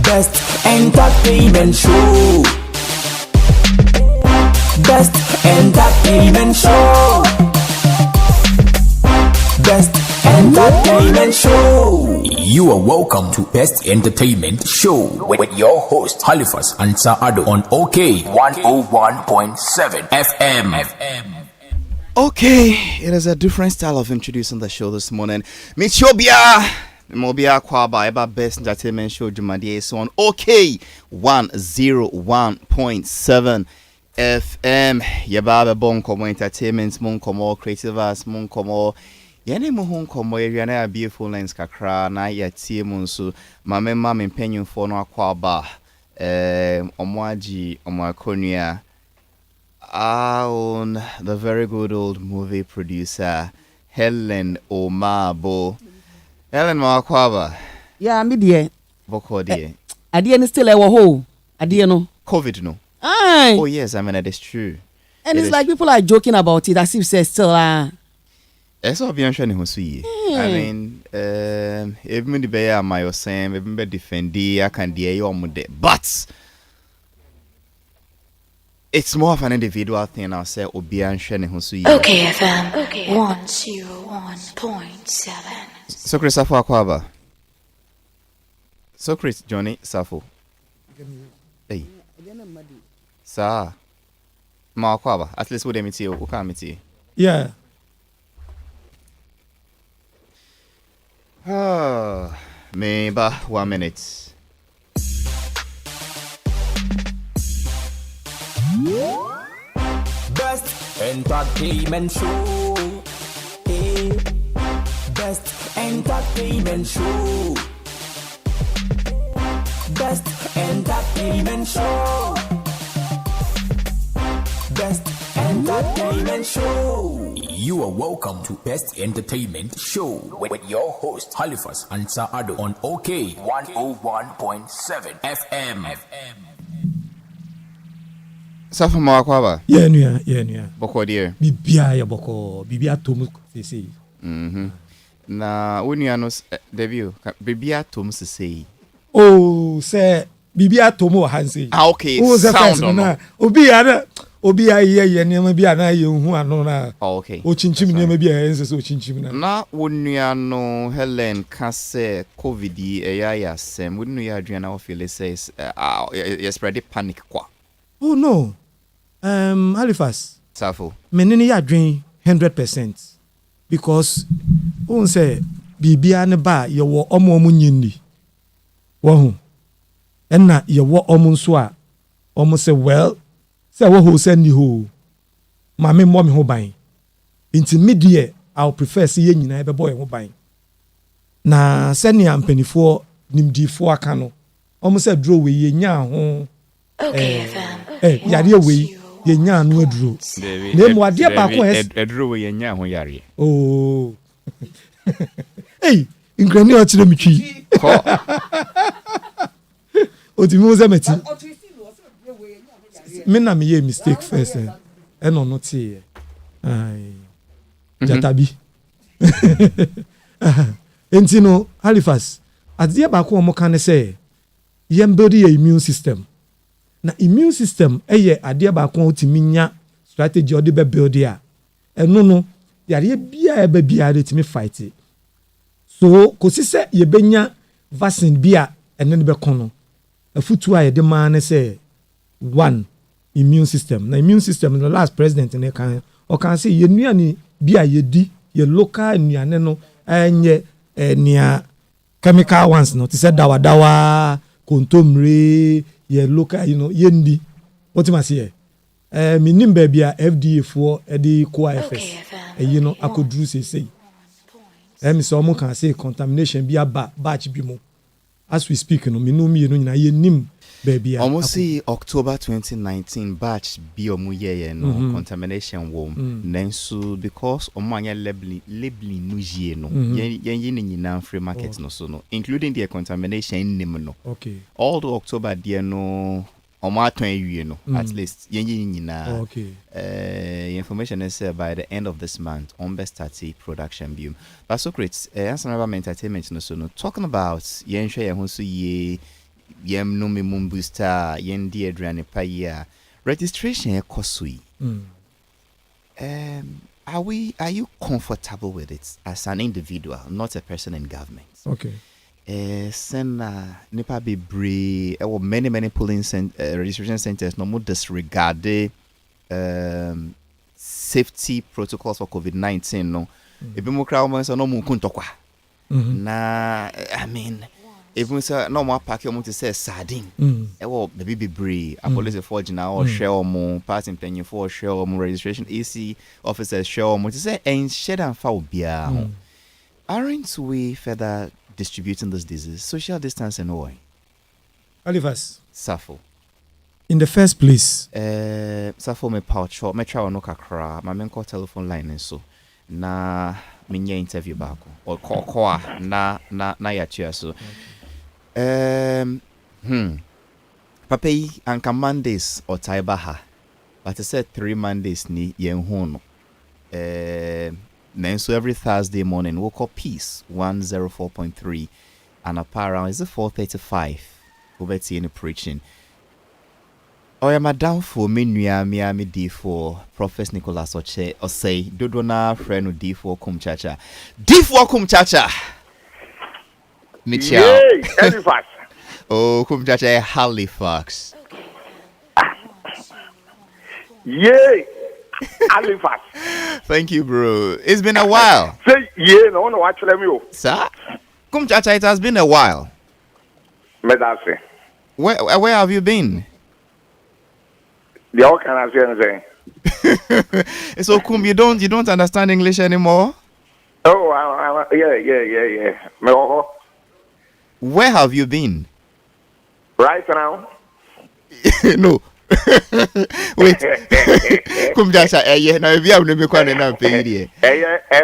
Best entertainment show. Best entertainment show. Best entertainment show. You are welcome to Best Entertainment Show with your host Halifax and Addo on OK 101.7 FM. Okay, it is a different style of introducing the show this morning. Michobia Mobia Kwaba about Best Entertainment Show Jumadi is on OK 101.7 FM. Yababa Bonkomo Entertainment, Monkomo Creative Arts, Monkomo. Yene muhun komo area na beautiful lens kakra na ya tie mu so mame mame mpanyimfo no akwaba omwaji omwakonua on the very good old movie producer Helen Omabo. Helen Makwaba. Yeah, me dear. Boko dear. Adie ni still ewo ho. Adie no. COVID no. Aye. Oh yes, I mean that is true. And it's like people are joking about it as if say still It's obvious. I mean, even the bear my same, even be defendi, I can dear you but it's more of an individual thing. I'll say Obian Shani Husu. okayfm 101.7. So Chris Safo Akwaba. So Chris Johnny Safo. Hey. Sir. Ma Akwaba. At least would meet you, meet. Yeah. Maybe 1 minute. Best entertainment show. Hey. Best entertainment show. Best entertainment show. Best entertainment show. You are welcome to Best Entertainment Show with your host Halifax and Addo on OK 101.7 FM. Safo Makwaba. Yeah, yeah. Boko dear. Bibia ya boko. Bibia tomu say. Na unia no debut. Bibia tomu say. Oh, say Bibia tomu hansi. Ah, okay. Oh, sound na. Obi aye nneema bi ana ye hu ano na. Oh, okay. O chinchim nneema bi aye nse o chinchim na. Na unia no Helen ka say COVID ya sem. Unia aduana o feel says you spread panic kwa. Oh no. Halifax. Safo. Menene ya adwen 100% because on say bibia ne ba ye wo omo nyindi. Wo hu. Enna ye wo omo nso a omo say well say wo ho send ho mame mo me ho ban inti media I'll prefer say ye nyina be boy ho ban na send am penifo nimdifo aka no omo say draw we ye nya ho yare we ye nya no aduro na mo ade ba ko aduro we ye nya ho yare oh hey ingrani o tire mitwi o ti mo ze meti me na me mistake first no not here jatabi entino Halifax ade ba ko mo kan say yem build your immune system na immune system eye ade ba ko otiminya strategy ode be build ya eno no yare bia e ba bia de timi fight so ko sise ye benya vaccine bia ene be kono afutu a ye de man ne say one immune system na immune system the last president ne kan o kan say ye nuane bia ye di ye local nuane no enye nia chemical ones no to say dawa kontomre ye local ye ndi what you say minim ba bia FDA for edi OKayfm akodru say so mo kan say contamination bia batch bi mo as we speak no minum ye no nyina ye nim baby almost see October 2019 batch bi omu ye no contamination wo nenso because omanya labeling no ye no ye nyina free market no so no including the contamination nim no okay all the October there no at least Okay. information is by the end of this month on best 30 production view. But Socrates, answer about entertainment no talking about yen share who ye yem no me booster yen dear drane pa registration kosui. Are you comfortable with it as an individual, not a person in government? Okay. Send nipa be brave. Many polling registration centers no more disregard safety protocols for COVID-19. No, if you crowd man no more kuntokwa. Na I mean, if we say no more pack you to say sardine. Maybe be brave. A police forge now or share more passing penny for share more registration. AC officers share more to say and shed and foul beer. Aren't we further distributing this disease? Social distance and why? Halifax. Safo. In the first place, Safo me pouch me try no kakra. My men call telephone line and so na minya interview back or call na ya chia so. Papai anka Mondays or Taibaha, but I said 3 Mondays ni yen hono. Then so every Thursday morning we'll call Peace 104.3 and up around is it 4:35 we'll be seeing preaching. Oh yeah, madam for me Miami D4 Prophet Nicholas Oche or say Dodona friend D4 kum chacha Mitchell. Yay, Halifax. Oh, kum chacha Halifax. Yay, Halifax. Thank you, bro. It's been a while. Say yeah, no one watch them. Sir? Kum chacha, it has been a while. Medase. Where have you been? The all can I say anything? So Kum, you don't understand English anymore? Oh, yeah. Me oh. Where have you been? Right now. No. Wait. Kum chacha, yeah, now if you have no kwan na pay here.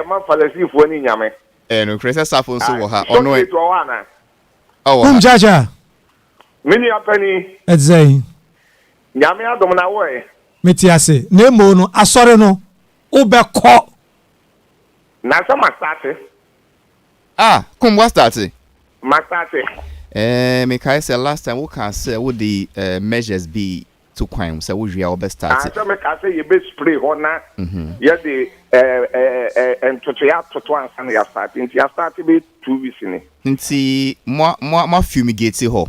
Ma falasi fo ni nyame. No, Kresa Safo so wo ha. Ono e. Oh. Kum chacha. Mini apani. Edzai. Nyame adom na wo e. Metiase. Nemo no asore no. Ubekọ. Na sama start. Kum what start? Ma start. Me kai say last time we can say would the measures be to crime so we will best start. So me ka say you be spray ho na. Ya the entoto ya toto ansa na ya start. Nti ya start be 2 weeks ni. Nti mo fumigate ho.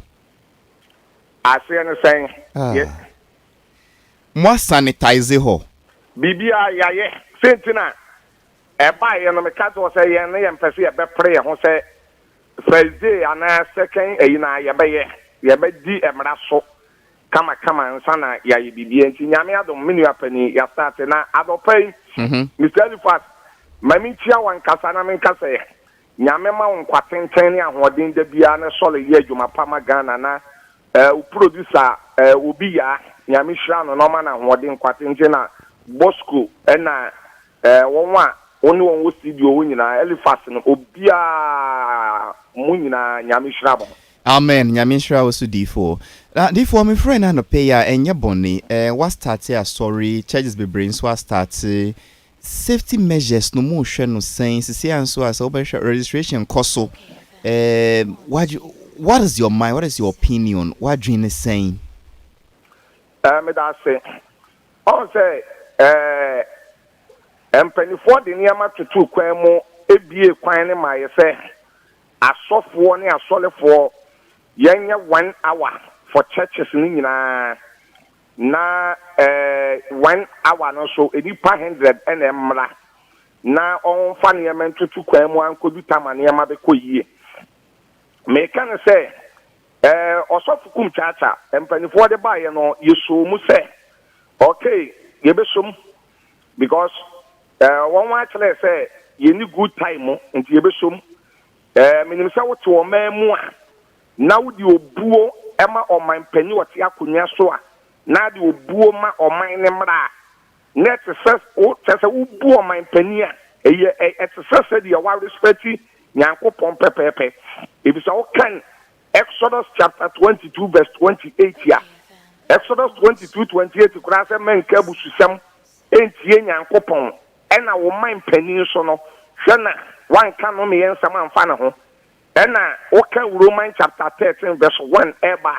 Ase no saying. Yeah. Mo sanitize ho. Bibia ya ye. Sentina. Eba ye no me ka to say ye na ye mpese ye be pray ho say Thursday and second na ye be di emra so kama nsana ya ye bibia nti nyame adom menu apani ya start na adopai Mr. Alifat mami tia wan kasa na men kasa ye nyame ma won kwatenten ne ahoden da bia na sole ye adwuma pama Ghana na producer obi ya nyame hira no ma na ahoden kwatenten na Bosco na wonwa oni won wo studio wo nyina Halifax no obia mu nyina nyame hira bo. Amen. Nyame hira wo so D4. D4 me friend na no pay ya enye boni what start a story charges be brain so start safety measures no mo hwe no sense see anso as registration cost so what is your mind, what is your opinion, what dream is saying? Me da say on say empanifo de niama tutu kwan mu ebie kwan ne ma ye say asofo ne asolefo yenye 1 hour for churches ni nyina na 1 hour no so edipa 100 and emra na on fa niama tutu kwan mu ankodu tama niama be koyie me kan say osofu kum chacha empanifo de ba ye no yeso mu say okay ye be som because one watch say you need good time nti ye be som minim say what o mamu a na wo di obuo ema o man pani wote akonya so a na di obuo ma o man ne mra net says o tese wo buo man pani a it says the wa respect nyankopon pepepe if so can Exodus chapter 22 verse 28 here Exodus 22:28 kura se men ka bususam entie nyankopon ena wo man panin so no hwe na wan ka no me yensam amfa ne ho ena woka Roman chapter 13 verse 1 eba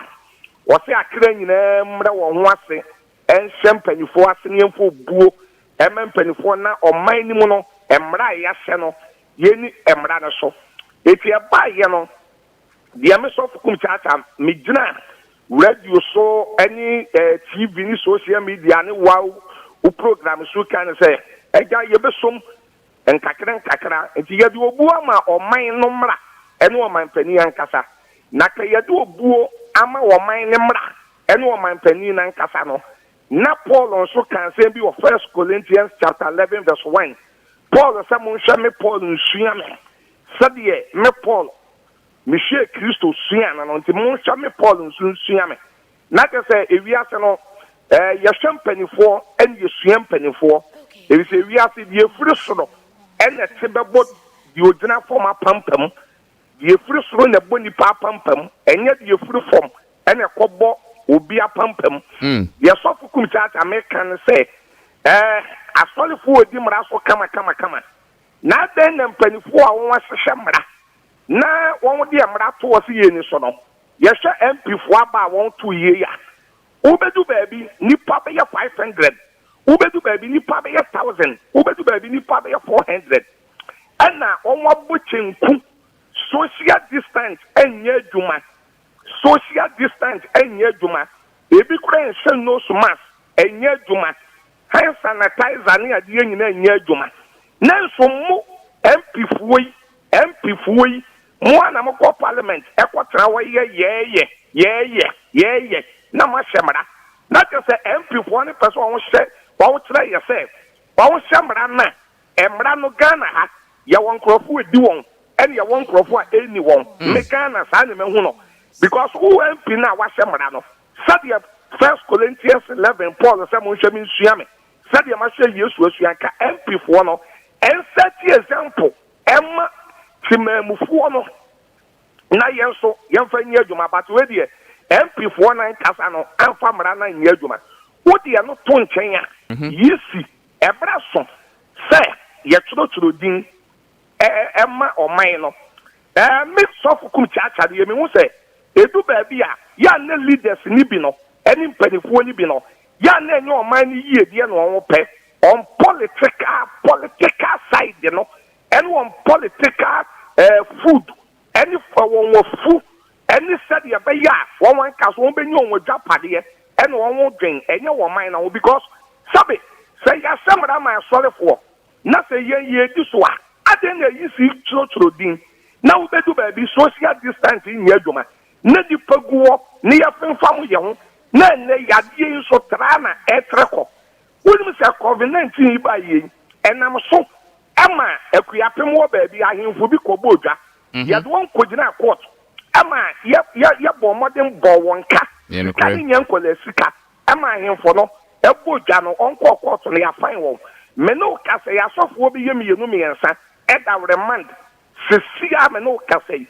wo se akra nyina mra wo ho ase enhyem panifo ase ne mfo buo emempanifo na oman ni mu no emra ya hye no yeni emra ne so eti eba ye no dia me so fukum chacha me gina radio so any TV ni social media ni wow o program so kan say eja ye besom enkakra enti ye di obu ama oman no mra ene oman pani ankasa na ka ye di obu ama oman ne mra ene oman pani na ankasa no na Paul also can say be of 1 Corinthians chapter 11 verse 1 Paul say mo hwe me Paul nsua me sabe me Paul Michel Christo sua na no nti mo hwe me Paul nsua me na ka say ewiase no ye hwempanifo ene ye suampanifo ebi say ewiase die furu soro ene tebebo die ogina form apampam die furu soro na boni pa apampam enye die furu form ene kobo obi apampam ye sofu kum chacha American say asolifu odi mra so kama na den na mpanifo a won hwehwe mra na won de mra to wo se ye ni so no ye hwe MP fo aba won to ye ya ubedu baby nipa be 500 ubedu baby nipa be 1000 ubedu baby nipa be 400 ana won wabu chenku social distance enye adwuma social distance enye adwuma ebi kura nse no sumas enye adwuma hand sanitizer ni ade nyina enye adwuma nanso mu MP fuoi mo ana mo ko parliament ekotra wa ye na ma shemra na ke se MP fuo ni person won hye won kire ye se won shemra na emra no Ghana ha ye won krofo edi won ene ye won krofo a eni won me Ghana sa ne me hu no because who MP na wa shemra no said 1 Corinthians 11 Paul say mo hwe mi nsua me said ye ma hye Yesu asua ka MP fuo no en set example emma timamufuo no na yenso yemfa nyi adwuma but we de MP fuo na kasa no amfa mra na nyi adwuma wo de no to nchen a yesi ebra so se ye turo din emma oman no me sofu kum chacha de me hu se edu ba bi a ya na leaders ni bi no eni mpanifuo ni bi no ya na enye oman ni yie de no won pe on political side you know and on political food any for one food any said ya be ya one cast one be nyon with japade and one won drink enye wo man na because sabe say ya samra man sorry for na say ye di so a aden na yi si tro din na wo bedu ba bi social distance in ye adwuma na di paguo ne ya fenfam ye ho na ne ya die so tra na etreko woni se COVID-19 ba ye enam so ama akuyapem wo ba bi ahemfo bi ko bodwa ye do won kogina court ama ye bo modern bo wonka kan nyen kola sika ama ahemfo no e bodwa no onko court no ya fine wo me no ka se ya sofo bi ye mienu miensa e da remand sesia me no ka se e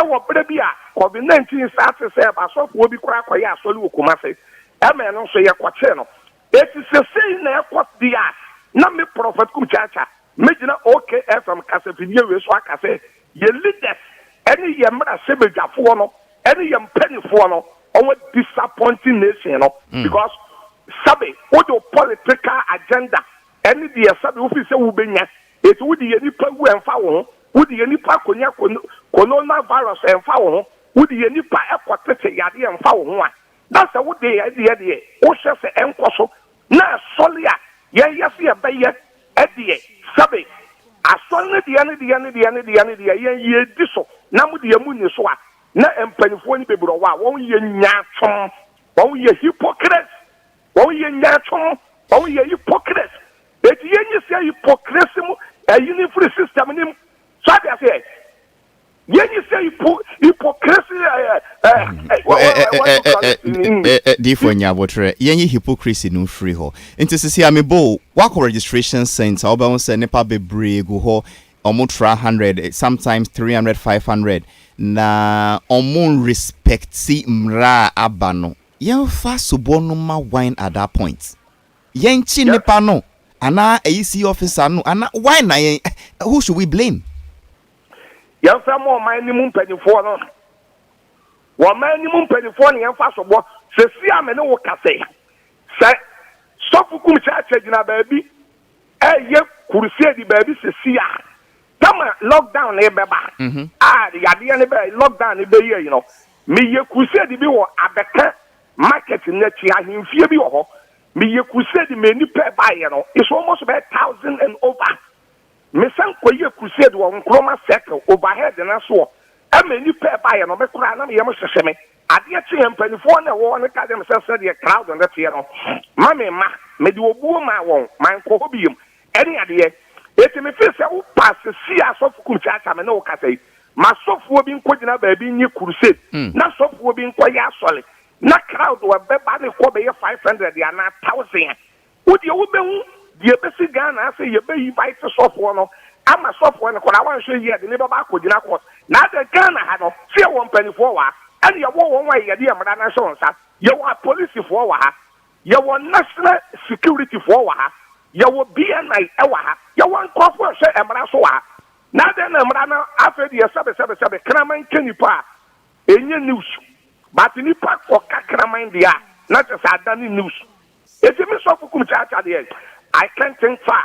wo bre bi a COVID-19 start se ba sofo bi kura kwa ya soli okuma se e me no so ye kwache no eti se sei na ekot dia na me prophet kum chacha mejina okayfm kasefidie we so akase ye leaders any ye mra sebejafo no any ye mpanifo no on disappointing nation no because sabe what the political agenda any the sabe wo fi se wo benya eti wo di ye nipa wu enfa wo wo di ye nipa konya coronavirus enfa wo wo di ye nipa ekotete yade enfa wo a that's what they ye wo hwe se enkoso na solia ye yesi ebeye edie sabe asonne die ye diso na mu die mu ni so a na empanifo ni bebro wa won ye nyatwon won ye hypocrites won ye nyatwon won ye hypocrites eti ye nyi se hypocrisy mu ayini free system ni so dia say yenyi say hypocrisy di for nya botre yenyi hypocrisy no free ho nti sisi amebo wako registration center oba won say nepa bebre go ho omo 100 sometimes 300 500 na omo respect si mra abano yen fa subonuma wine at that point. Yen chi nipa no ana AC officer no ana why na yen who should we blame? Yen fa mo man ni mu mpanifo no. Wo man ni mu mpanifo no yen fa sobo se si amene wo kase. Se sofukum cha gina baabi ye kuruse di baabi se si a. Tama lockdown e beba. Yade ne be lockdown e be ye you know. Me ye kuruse di bi wo abeka market na chi ahemfie bi wo ho. Me ye crusade me ni pe buy no it's almost about 1,000 and over. Me san ko ye crusade wo nkroma circle overhead na so e me ni pe buy no me kura na me yem hwehwe me ade chi empanifo na wo ne ka dem se de crowd on that here no ma me de obuo ma won man ko hobiem ene ade eti me fi se wo pass si asofu chacha me na wo ka sei ma sofu obi nkogina ba bi nyi crusade na sofu obi nkoye asole na crowd wa beba ne ko be 500 ya na 1,000 udi wo be hu die besi Ghana say ye be invite sofo no ama sofo ne ko na wan hwe ye de ne baba akogina court na de Ghana ha no se wo mpanifo wa ene ye wo won wa ye de amra na so nsa ye wo police fo wa ha ye wo national security fo wa ha ye wo BNI e wa ha ye wo nkofo hwe amra so wa na de na amra na afedi ye sebe kraman kenipa enye news but nipa ko kakraman dia not just adani news. It's me so fukum chacha there. I can't think far.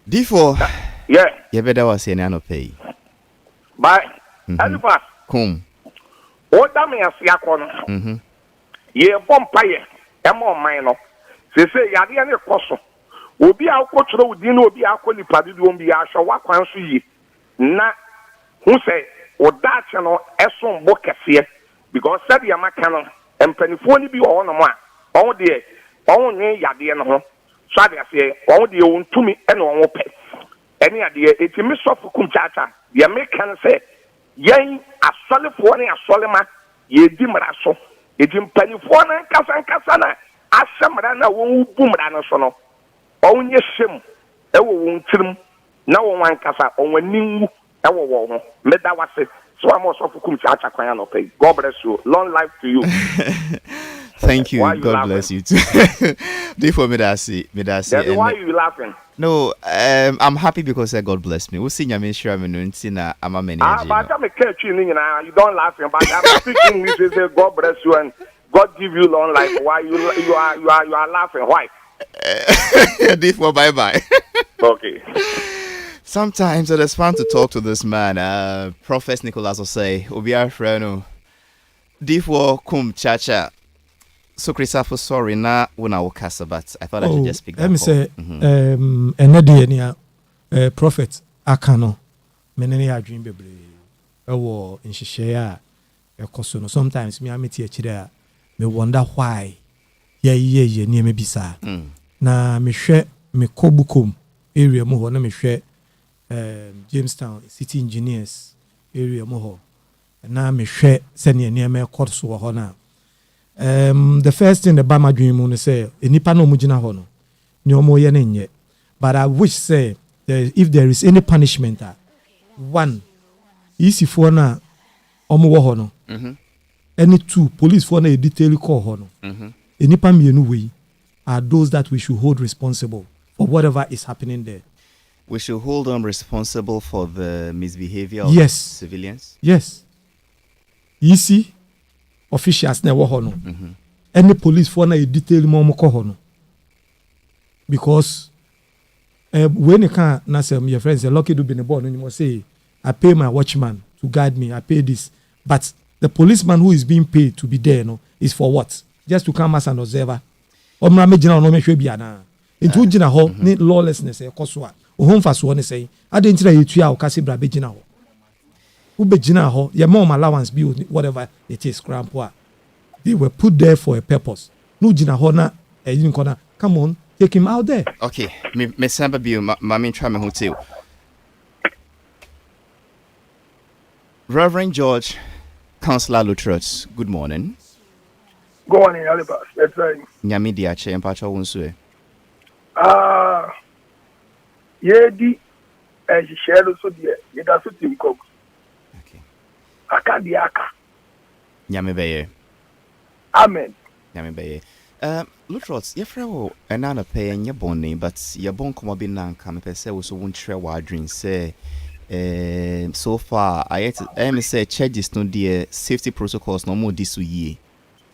Therefore, yeah. You better was saying no pay. But Halifax. Come. O da me asia kono. Ye bompaye. Emo man no. Se yade ne koso. Obi akotro udi na obi akolipa bidu ombi ahwa wakwan so yi. Na hu say odache no eson bo kese because said ya maka no empanifo ni bi wo no mo a on de on nwe yade no ho so ade ase on de ontumi e no on pe ene ade etimi sofu kum chacha ya mekan say yen asolefo ne asolema ye di mra so edi empanifo na kasa na asemra na won bu mra no so no on ye hyem e wo won tirim na won wan kasa on waninwu meda wase so I'm also fukum chacha kwanya no pay. God bless you. Long life to you. Thank you. God bless you too. Therefore, Medasi. Why are you laughing? No, I'm happy because God bless me. We'll see you. I'm sure I'm a manager. But I'm a catch you don't laugh. But I'm speaking English. Say God bless you and God give you long life. Why you are laughing? Why? Therefore, bye. Okay. Sometimes it is fun to talk to this man. Prophet Nicholas will say, Obiar Freno, Therefore, kum chacha. So, Christopher, sorry, na una wakasa, but I thought I should just speak that. Let me say, Enediania, Prophet Akano, Meneni Adream Bebre, a war in Shishea, a cosono. Sometimes me, I'm a teacher, me wonder why, ye, near me bisa. Na me share me kobukum area moho, na me share Jamestown City Engineers area moho. Na me share senior near me course wa na. The first thing the Bama dream on say, nipa no mujina hono, ni omo ye nenye. But I wish say, if there is any punishment, one, easy for na omo wo hono. Any two, police for na a detail call hono. Nipa mienu we are those that we should hold responsible for whatever is happening there. We should hold them responsible for the misbehavior of civilians? Yes. Easy officials na wo hono. Any police for na a detail mo ko hono. Because when you can na say your friends say lucky to be in the board, you must say I pay my watchman to guard me, I pay this. But the policeman who is being paid to be there is for what? Just to come as an observer. Omra me gina no me hwe bia na. Ntu gina ho ni lawlessness e koso a. Ohun faso ne say adentira yetua o kase bra be gina ho. Who be gina ho, your mom allowance be whatever it is crampo. They were put there for a purpose. No gina ho na yin kona. Come on, take him out there. Okay, me samba bi mami try me hotel. Reverend George, Councillor Lutrus, good morning. Go on in Halifax. That's right. Nyami diache empacho wonsue. Yedi share so die. Yeda so tim kok. Okay. Aka di aka. Nyami beye. Amen. Lutrot, your friend and Anna pay and your bonny, but your bone come be nan come per se was one share wild dream say. So far, I say charges no dear safety protocols no more this year.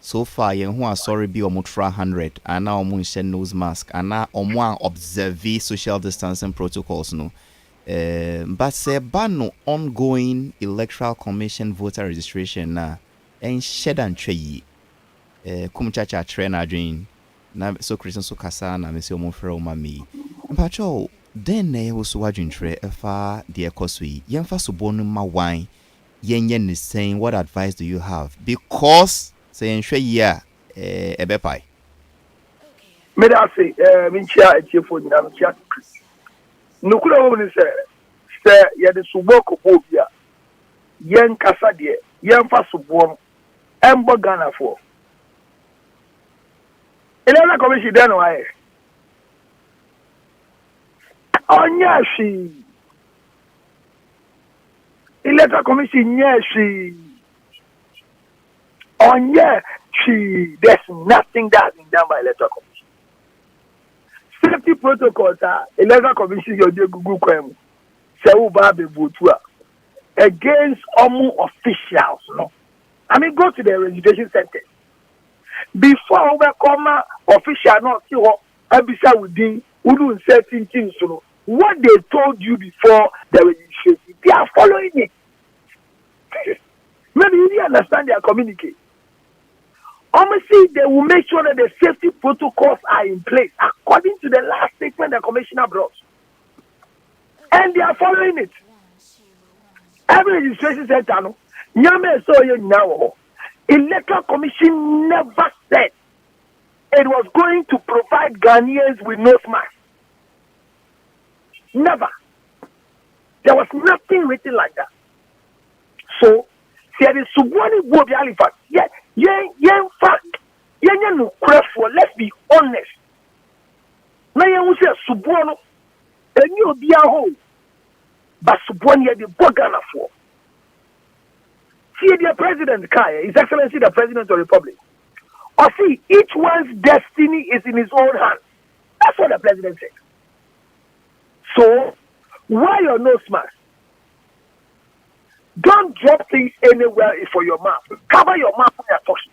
So far, you who are sorry be or mutra 100 and now moon nose mask and now on one observe social distancing protocols no. But say ban no ongoing electoral commission voter registration na and shed and tray kumchacha train adwin na so Christian so kasa na me se omo frɛ o mami mpacho den na ye wo so adwin tre efa de ekosui yemfa so bonu ma wan yenye ne saying what advice do you have because say enhwe yi a ebepai Me da say me chia etiefo nyina me chia nukura wo ni say ye de subo ko bobia yen kasa de yemfa so bo embo Ghana for Electoral Commission done why? Onyashi. Electoral Commission nyashi. Onyashi. There's nothing that's been done by Electoral Commission. Safety protocols are Electoral Commission your Google crime. Seuba be votua against all officials. No, I mean go to the registration center. Before we come official not see what Abisa would do, wouldn't certain things. So what they told you before the registration, they are following it. Maybe you didn't understand their communicate. Honestly, they will make sure that the safety protocols are in place according to the last statement the commissioner brought. And they are following it. Every registration center, no, Nyame so you now. Electoral Commission never said it was going to provide Ghanaians with nose masks. Never. There was nothing written like that. So, there is Subwani Bobi Halifax. Let's be honest. Now you say Subwano, and you be a home. But Subwani the Bogana for. See the president, His Excellency the President of the Republic. Or see, each one's destiny is in his own hands. That's what the president said. So, why your nose mask? Don't drop things anywhere for your mouth. Cover your mouth when you're talking.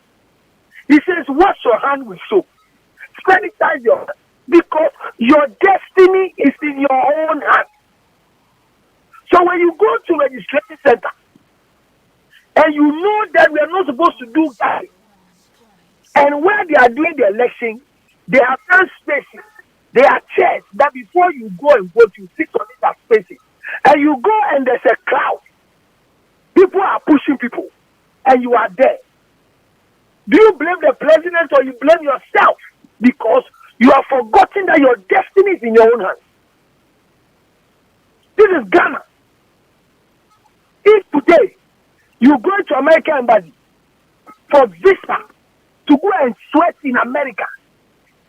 He says, wash your hand with soap. Sanitize your hand. Because your destiny is in your own hands. So when you go to registration center, and you know that we are not supposed to do that. And when they are doing the election, they have done spaces. They are chairs that before you go and vote, you sit on it as spaces. And you go and there's a crowd. People are pushing people. And you are there. Do you blame the president or you blame yourself? Because you have forgotten that your destiny is in your own hands. This is Ghana. If today, you go to American embassy for visa to go and sweat in America,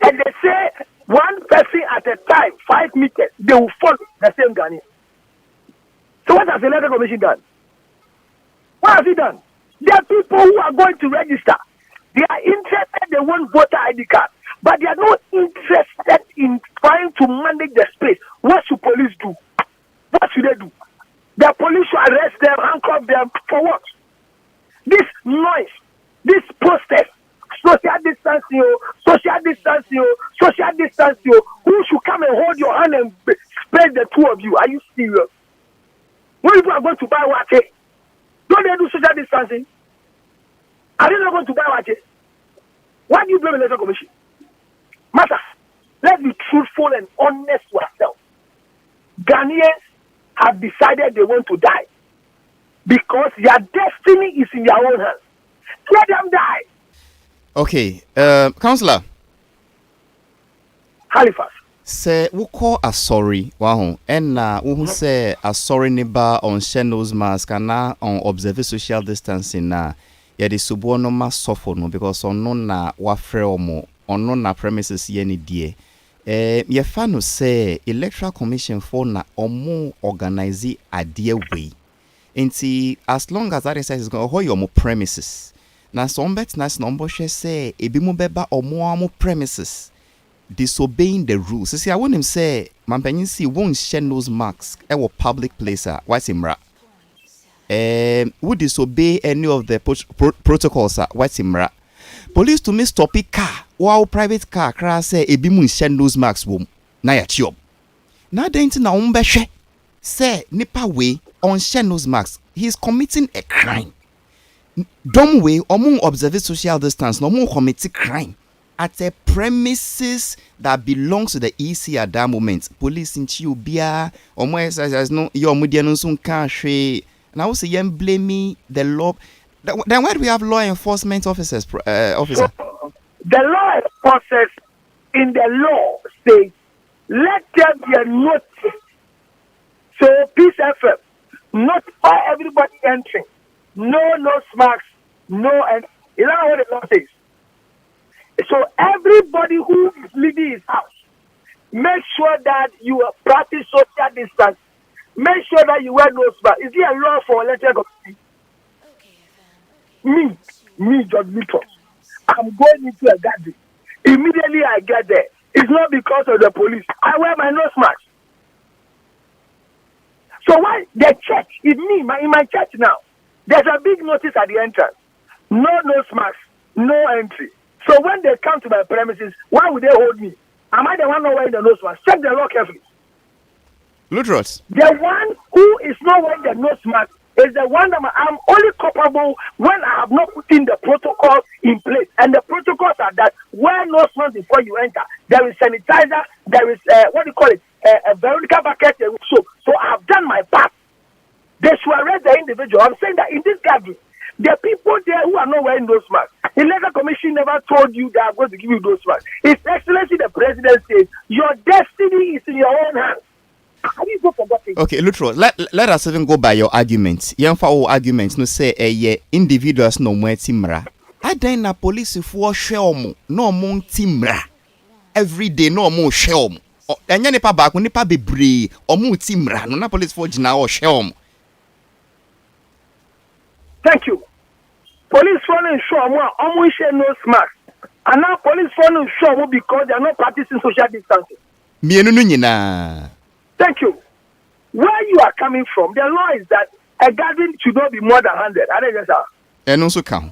and they say one person at a time, 5 meters, they will follow the same Ghanaian. So what has the Electoral Commission done? What has he done? There are people who are going to register. They are interested, they want voter ID card, but they are not interested in trying to manage the space. What should police do? What should they do? The police should arrest them, handcuff them, for what? This noise, this protest, social distancing, who should come and hold your hand and spread the two of you? Are you serious? When people are going to buy water, don't they do social distancing? Are they not going to buy water? Why do you blame the Electoral Commission? Master, let's be truthful and honest to ourselves. Ghanaians have decided they want to die because their destiny is in their own hands. Let them die. Okay, Councillor. Halifax. Say, we call a sorry, wow, and who say a sorry neighbor on nose mask and now on observe social distancing na. Yeah, the subono ma suffer no because on no na wafre omo on no na premises ye ni die. Ye fano say Electoral Commission for na omo organize a dear way. Inti as long as that is going to hold your premises. Na some bet na number say ebi mo beba omo premises disobeying the rules. See, I want him say mampanyin see won't share nose marks e wo public place what's imra. Would disobey any of the protocols what's imra. Police to me stop a car or private car crash say ebi mo share nose marks wom na ya chiob. Na denti na umbeshe say nipa way on share nose marks. He is committing a crime. Dumb way omo observe social distance no mo commit crime at a premises that belongs to the EC at that moment. Police in Chiubia omo as no your media no soon can she. And I will say you blame the law. Then why do we have law enforcement officers officer? So, the law enforcers in the law states let there be a notice. So Peace FM, not all everybody entering. No marks, no, and you know what the law says. So everybody who is leaving his house, make sure that you practice social distance. Make sure that you wear nose mask. Is there a law for elected committee? Me, George Milton. I'm going into a gathering. Immediately I get there. It's not because of the police. I wear my nose mask. So why the church is me in my church now? There's a big notice at the entrance. No nose mask, no entry. So when they come to my premises, why would they hold me? Am I the one not wearing the nose mask? Check the law carefully. Lutros. The one who is not wearing the nose mask is the one that I'm only culpable when I have not put in the protocol in place. And the protocols are that wear nose mask before you enter. There is sanitizer, there is, a Veronica bucket and soap. So I've done my part. They should arrest the individual. I'm saying that in this gathering, there are people there who are not wearing those masks. The Electoral Commission never told you they are going to give you those masks. His Excellency the President says, your destiny is in your own hands. Okay, Lutro, let us even go by your arguments. Young for arguments, no say individuals no more timra. I then na police for shelm, no more timra. Every day no more shelm. And nipa back when nipa be brave or more timra, no na police for jina or shelm. Thank you. Police following show more almost share no mask. And now police following show more because they are not practicing social distancing. Thank you. Where you are coming from, the law is that a gathering should not be more than 100. I don't know, sir. And also count.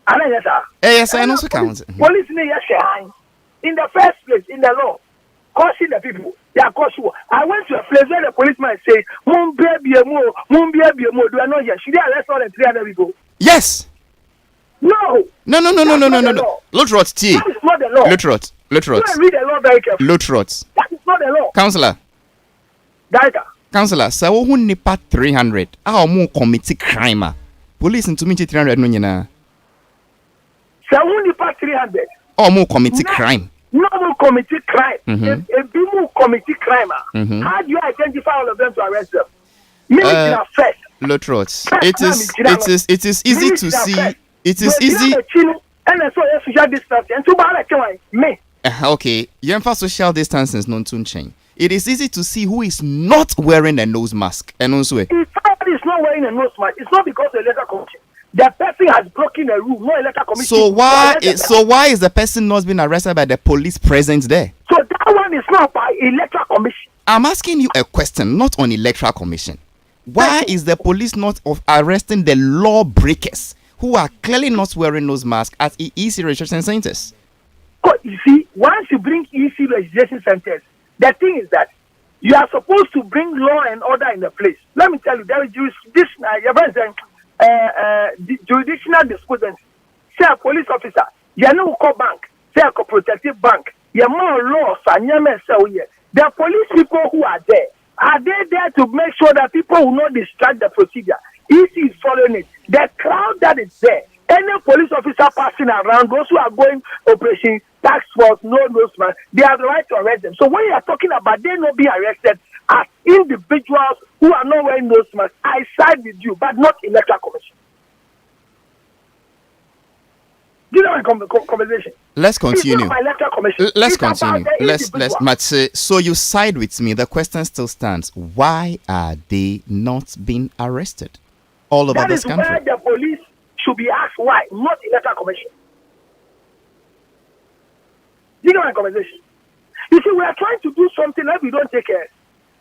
I don't know, sir. Yes, I also count. Police in the first place, in the law, caution the people. They are cautious. I went to a place where the policeman say, "Mum baby mo, do I not hear? Should they arrest all the 300 people?" Yes. No. No. Lutrot T. That is not the law. Lutrot. Read the law very carefully. Lutrot. That is not the law. Councillor. Director. Councillor, say who nipa 300. How mo commit crime? Police into me 300 no nyina. Say who nipa 300. Oh mo commit crime. No more committee crime. If people commit crime, how do you identify all of them to arrest them? First. Lutrot. It is easy to see. It is easy. Okay, for social distancing is not too change. It is easy to see who is not wearing a nose mask. And also, if somebody is not wearing a nose mask, it's not because of the electoral commission. The person has broken a rule, no electoral commission. So why is the person not being arrested by the police present there? So that one is not by electoral commission. I'm asking you a question, not on electoral commission. Why is the police not arresting the lawbreakers who are clearly not wearing nose masks at EC registration centers? You see, once you bring EC registration centers, the thing is that you are supposed to bring law and order in the place. Let me tell you, there is jurisdictional disposal. Say a police officer, you know call bank, say a protective bank, you more laws and the police people who are they there to make sure that people will not distract the procedure? EC is following it. The crowd that is there, any police officer passing around, those who are going operation, task force, no nose man, they have the right to arrest them. So when you are talking about they not being arrested as individuals who are not wearing nose masks, I side with you, but not electoral commission. Do you know my conversation? Let's continue. Let's continue. So you side with me. The question still stands. Why are they not being arrested all over this country? That is where the police should be asked why, not electoral commission. You know my conversation. You see, we are trying to do something that we don't take care.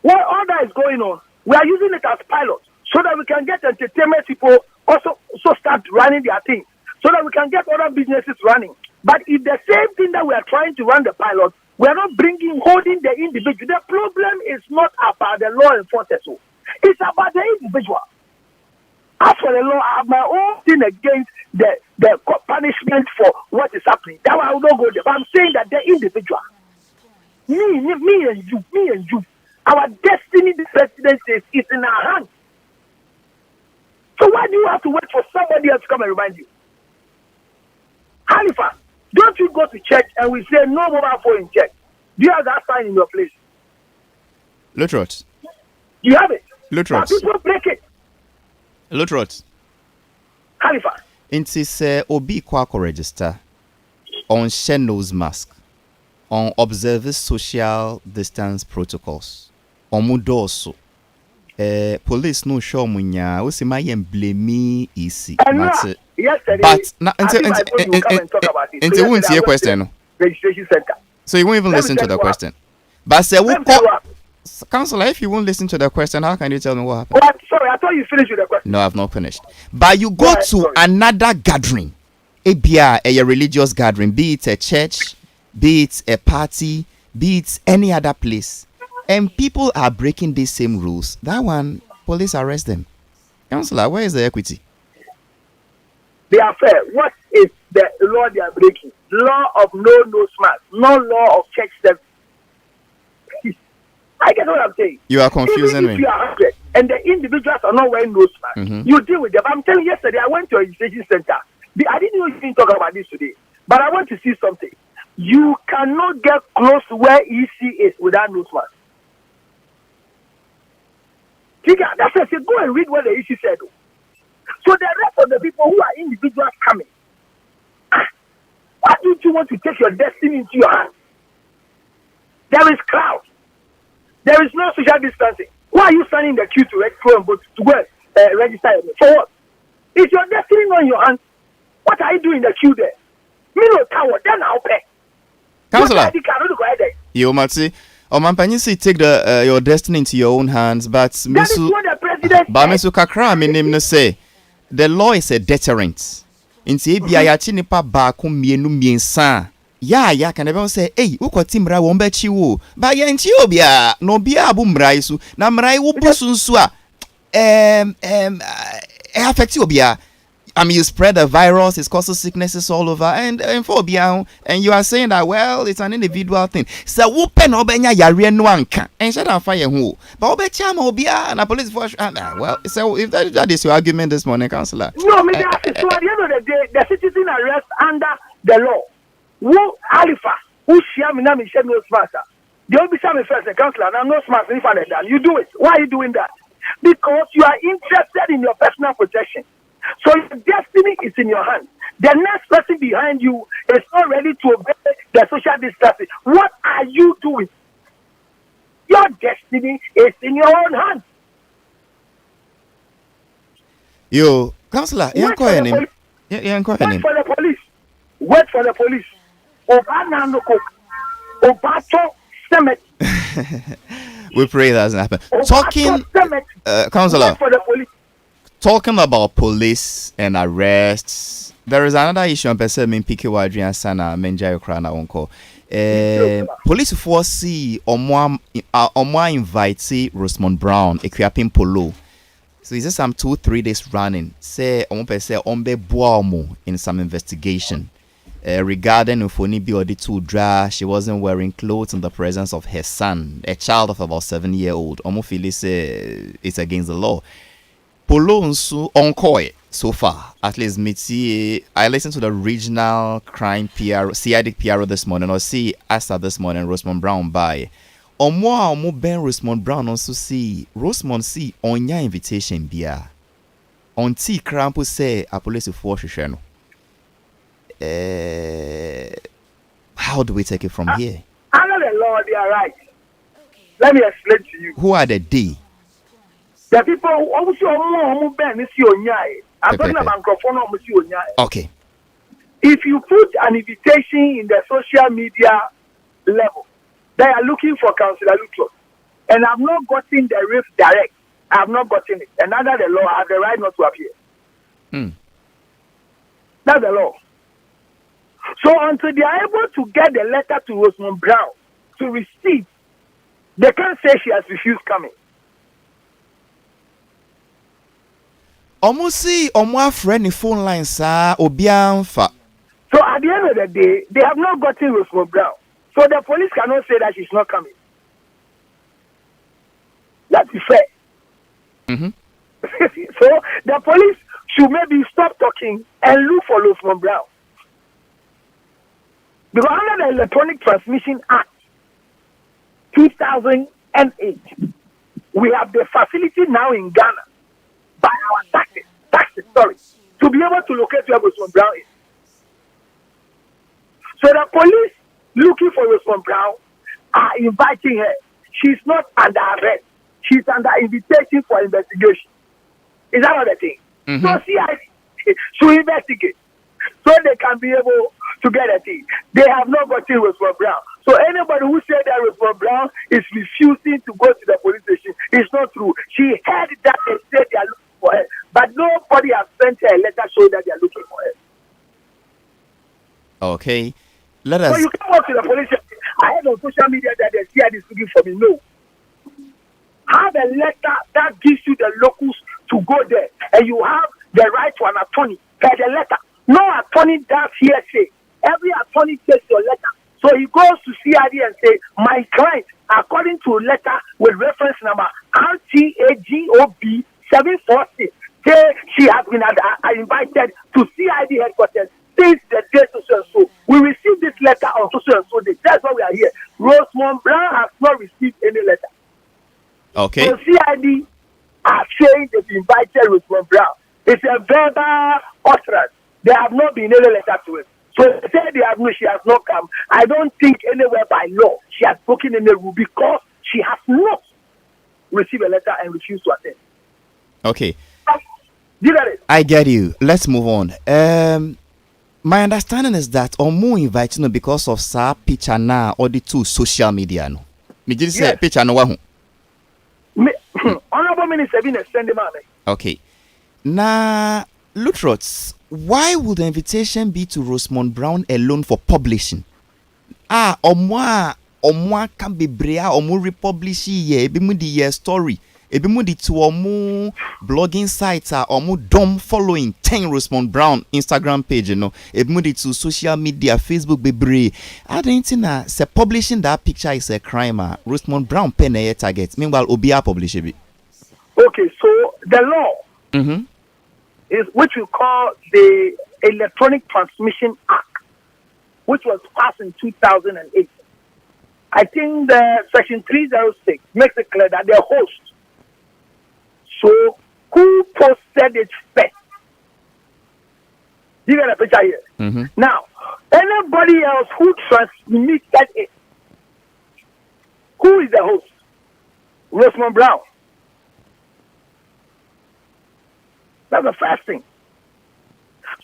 While all that is going on, we are using it as pilot so that we can get entertainment people also start running their thing, so that we can get other businesses running. But if the same thing that we are trying to run the pilot, we are not holding the individual. The problem is not about the law enforcement. It's about the individual. As for the law, I have my own thing against the punishment for what is happening. That one I will not go there. But I'm saying that the individual, me and you, our destiny, the presidency is in our hands. So why do you have to wait for somebody else to come and remind you? Halifax, don't you go to church and we say no mobile phone in church? Do you have that sign in your place? Lutrot. You have it. Lutrot. People break it. Lutrot. Halifax. Inti se obi kwa register on share nose mask, on observe social distance protocols, on mudoso. Police no show munya. We see my blame easy. Yesterday, but until won't see a question. Registration center. So you won't even listen to the question. But say Counselor, if you won't listen to the question, how can you tell me what happened? Oh, sorry, I thought you finished with the question. No, I've not finished. But you go to another gathering, a religious gathering, be it a church, be it a party, be it any other place, and people are breaking these same rules. That one, police arrest them. Counselor, where is the equity? They are fair. What is the law they are breaking? Law of no smart, no law of church service. I get what I'm saying. You are confusing me. If you are 100 and the individuals are not wearing nose mask, you deal with them. I'm telling you, yesterday I went to a registration center. I didn't even talk about this today, but I want to see something. You cannot get close to where EC is without nose mask. That's why I said, go and read what the EC said. So the rest of the people who are individuals coming, why don't you want to take your destiny into your hands? There is crowd. There is no social distancing. Why are you standing in the queue to go and register? For what? Is your destiny not in your hands? What are you doing in the queue there? Me no coward, then I'll pay. Counselor, you might say, Mampanyi take your destiny into your own hands, but that is what the president Misu Kakra, my name say, the law is a deterrent. Inti ebia ya chi nipa ba ko mienu miensa. Ya can everyone say, hey, ukoti mra wo mba chi wo. Ba ya nchi obia no bia abu mra isu. Na mra wo busu nsu a affect obia. I mean, you spread the virus, it causes sicknesses all over, and for obia, and you are saying that, well, it's an individual thing. So open obenya yare no anka. And shut down fire who. But obecha ma obia na police force. Well, so if that is your argument this morning, Councillor. No, me that is so at the end of the day, the citizen arrest under the law. Who Halifax, who share me now me share no smart. They will be me first, Councillor, and I'm no smart if I that. You do it. Why are you doing that? Because you are interested in your personal protection. So your destiny is in your hands. The next person behind you is not ready to obey the social distancing. What are you doing? Your destiny is in your own hands. Yo, Councillor, Wait for the police. Wait for the police. We pray that doesn't happen. Talking, Councillor, talking about police and arrests, there is another issue on person in PK Adrian Sana Menjai Krana Uncle. Police force Omwa invite Rosamond Brown, Equiapin Polo. So is this some 2-3 days running? Say Ombe Boamo in some investigation. Regarding Ufoni Biodi Tudra, she wasn't wearing clothes in the presence of her son, a child of about 7-year-old. Omofili say it's against the law. Polo Nsu Onkoi so far, at least Mitzi. I listened to the regional crime PR, CID PR this morning, or see Asta this morning, Rosamond Brown by. Omo Ben Rosamond Brown also see Rosamond see on your invitation bia. On T Crampo say a police force sheno. How do we take it from here? Under the law, they are right. Let me explain to you. Who are the they? The people who also Ben is your nyai. I'm talking about microphone. Okay. If you put an invitation in the social media level, they are looking for Councillor Lutro, and I've not gotten the riff direct. I've not gotten it, and under the law, I have the right not to appear. That's the law. So until they are able to get the letter to Rosamond Brown to receive, they can't say she has refused coming. Almost see friend phone line, sir, Obianfa. So at the end of the day, they have not gotten Rosamond Brown. So the police cannot say that she's not coming. That is fair. So the police should maybe stop talking and look for Rosamond Brown. Because under the Electronic Transmission Act 2008, we have the facility now in Ghana by our taxes, to be able to locate where Rosamond Brown is. So the police looking for Rosamond Brown are inviting her. She's not under arrest. She's under invitation for investigation. Is that not the thing? So CID should investigate so they can be able to get a thing. They have not gotten Rosamond Brown. So anybody who said that Rosamond Brown is refusing to go to the police station is not true. She heard that they said they are looking for her, but nobody has sent her a letter showing that they are looking for her. Okay. Let us. So you can go to the police station. I heard on social media that the CID is looking for me. No. Have a letter that gives you the locus to go there, and you have the right to an attorney. Get a letter. No attorney does hearsay. Every attorney takes your letter. So he goes to CID and say, my client, according to a letter with reference number RTAGOB 746, say she has been invited to CID headquarters since the day so. We received this letter on so day. That's why we are here. Rosamond Brown has not received any letter. Okay. So CID are saying they've invited Rosamond Brown. It's a verbal utterance. They have not been any letter to him. So they say she has not come. I don't think anywhere by law she has broken any rule because she has not received a letter and refused to attend. Okay. You get it? I get you. Let's move on. My understanding is that Omu inviting you because of sa picture now or the two social media. No, me just say picture no wahu. Honorable Minister been extended man. Okay. Now, Lutrots, why would the invitation be to Rosamond Brown alone for publishing? Omwa can be brea omu republish ye ebimu the story. Ebimu the to omu blogging sites omu dom following 10 Rosamond Brown Instagram page, you know. Ebimu the to social media, Facebook be bre. I don't think say publishing that picture is a crime. Rosamond Brown pen a target. Meanwhile, Obia publish it. Okay, so the law is which we call the Electronic Transmission Act, which was passed in 2008. I think the section 306 makes it clear that the host, so who posted it first? You get a picture here. Now, anybody else who transmitted it, who is the host? Rosamond Brown. That's the first thing.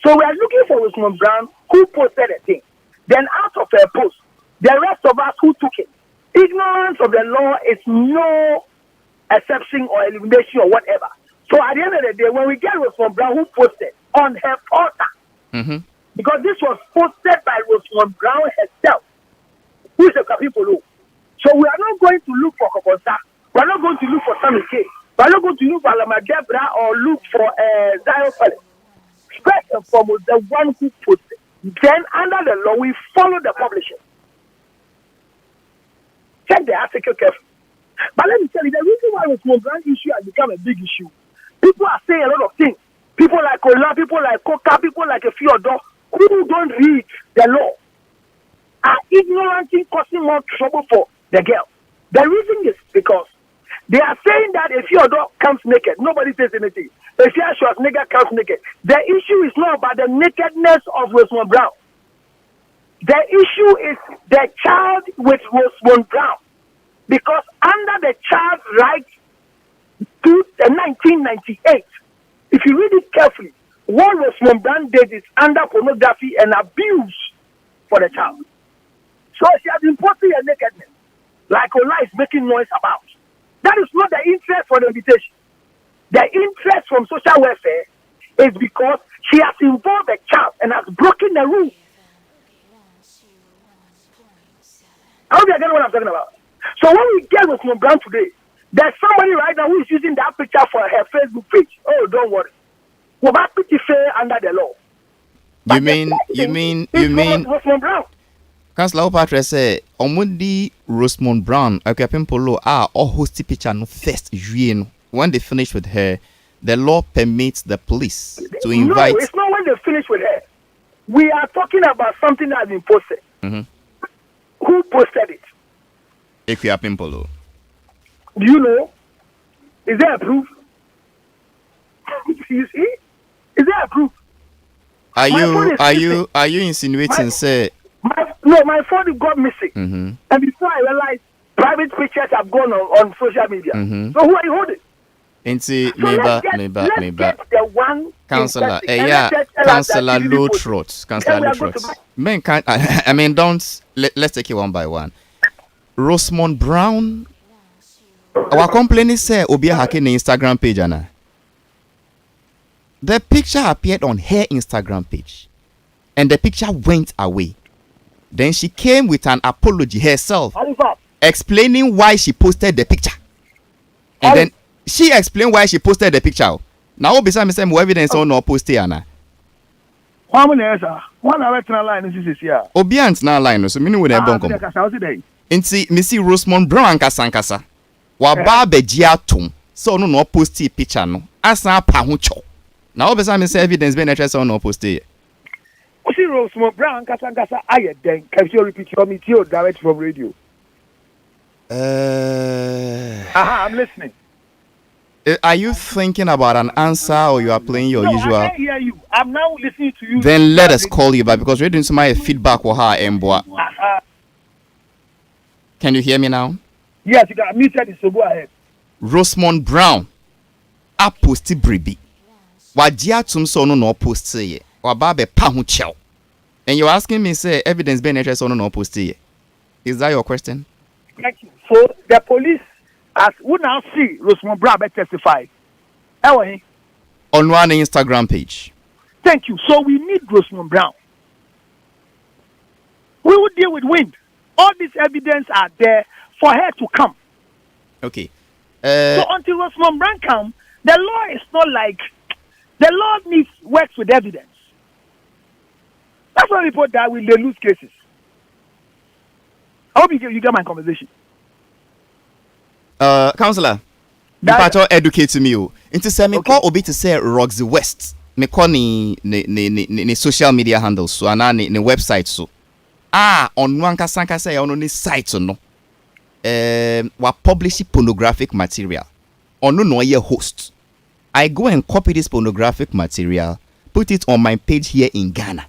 So we are looking for Rosamond Brown who posted a thing. Then out of her post, the rest of us who took it. Ignorance of the law is no exception or elimination or whatever. So at the end of the day, when we get Rosamond Brown who posted on her portal, because this was posted by Rosamond Brown herself, who is a Kapipolo. So we are not going to look for Kokonsa. We are not going to look for Sammy K. We are not going to look for Lamadebra or look for Zion Palace. First and foremost, the one who posted. Then under the law, we follow the publisher. Check the article carefully. But let me tell you, the reason why Rosamond Brown issue has become a big issue, people are saying a lot of things. People like Ola, people like Koka, people like a few Addo, who don't read the law, are ignorantly causing more trouble for the girl. The reason is because they are saying that if your dog comes naked, nobody says anything. If your Schwarzenegger comes naked, the issue is not about the nakedness of Rosamond Brown. The issue is the child with Rosamond Brown. Because under the Child's Rights to 1998, if you read it carefully, what Rosemond Brown did is under pornography and abuse for the child. So she has been posting her nakedness, like Ola is making noise about. That is not the interest for the invitation. The interest from social welfare is because she has involved the child and has broken the rule. I hope you get what I'm talking about. So when we get with Brown today, there's somebody right now who is using that picture for her Facebook page. Oh, don't worry. Well, that picture fair under the law. You mean Rosemond Brown. Councillor Opatre say Omundi Rosemond Brown okayfm polo or host picture no first when they finish with her, the law permits the police to invite. No, it's not when they finish with her. We are talking about something that has been posted. Mm-hmm. Who posted it? Okayfm polo. Do you know? Is there a proof? You see? Is there a proof? Are you insinuating say? My phone got missing, Mm-hmm. and before I realized, private pictures have gone on social media. Mm-hmm. So who are you holding? Into Let's get the one Councillor, Councillor low throat. Councillor low throat. Men can't. I mean, don't. Let's take it one by one. Rosemond Brown. Our complaint say Obi hacking the Instagram page, Anna. The picture appeared on her Instagram page, and the picture went away. Then she came with an apology herself, explaining why she posted the picture. And then she explained why she posted the picture. Now, beside me, some evidence on no post here, Anna. One line is here. Obiant na line, so meaning with a bonkom. Inti Missy Rosemond Brown Kasankasa. Waba bejia tum. So no post picture no. Asa pa hu cho. Now, beside me, evidence be interest on no post here. See Rosemond Brown Kasankasa aye then. Can you repeat your me direct from radio? I'm listening. Are you thinking about an answer or you are playing your usual? I can't hear you. I'm now listening to you. Then let us call you back because we're doing some feedback or her emboa. Can you hear me now? Yes, you got muted, so go ahead. Rosemond Brown. A posti bribi. Wajia tum so no post ye. Wababe pa hu chao. And you're asking me say evidence be interest on no post ye. Is that your question? Thank you. So the police, as we now see Rosemond Brown testify. On one Instagram page. Thank you. So we need Rosemond Brown. We will deal with wind. All this evidence are there for her to come. Okay. So until Rosemond Brown come, the law is not like the law needs works with evidence. That's why people die when they lose cases. I hope you get my conversation. Councillor, you better educate me. Into say me call Obi to say Roxy West. Me call ni social media handles so ana ni website so. On one kasanka say on ni site no. We publish pornographic material. On no ye host. I go and copy this pornographic material, put it on my page here in Ghana.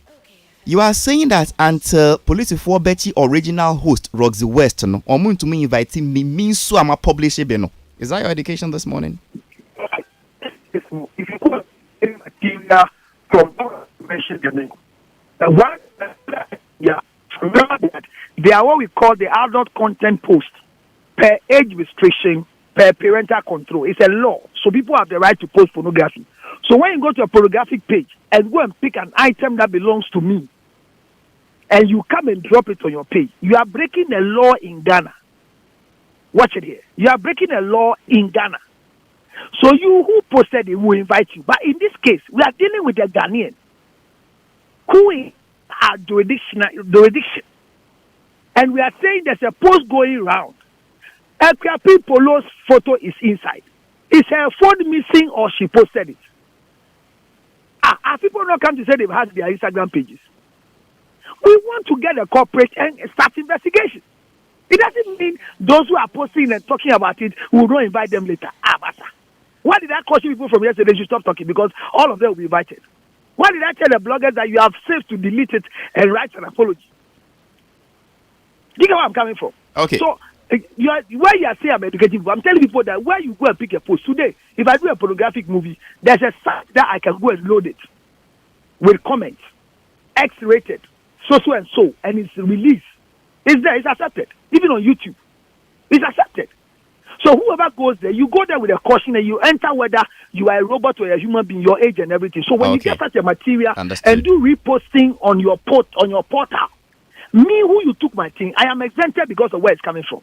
You are saying that until Police4 Betty original host Roxy West no, or to me inviting me means so I'm a publisher no. Is that your education this morning? If you put in material from mention the name, the one remember that they are what we call the adult content post per age restriction, per parental control. It's a law, so people have the right to post pornography. So when you go to a pornographic page and go and pick an item that belongs to me, and you come and drop it on your page, you are breaking a law in Ghana. Watch it here. You are breaking a law in Ghana. So you who posted it will invite you. But in this case, we are dealing with a Ghanaian who are jurisdiction. And we are saying there's a post going around. Okayfm Polo's photo is inside. Is her phone missing or she posted it? Are people not come to say they've had their Instagram pages? We want to get a corporate and start investigation. It doesn't mean those who are posting and talking about it will not invite them later. Basa. Why did I caution people from yesterday to stop talking? Because all of them will be invited. Why did I tell the bloggers that you have saved to delete it and write an apology? Do you get where I'm coming from? Okay. So, where you are saying I'm educating people, I'm telling people that where you go and pick a post today, if I do a pornographic movie, there's a site that I can go and load it. with comments, X-rated, so and so, and it's released. It's there, it's accepted. Even on YouTube, it's accepted. So whoever goes there, you go there with a caution and you enter whether you are a robot or a human being, your age and everything. So when you get such a material and do reposting on your portal, me who you took my thing, I am exempted because of where it's coming from.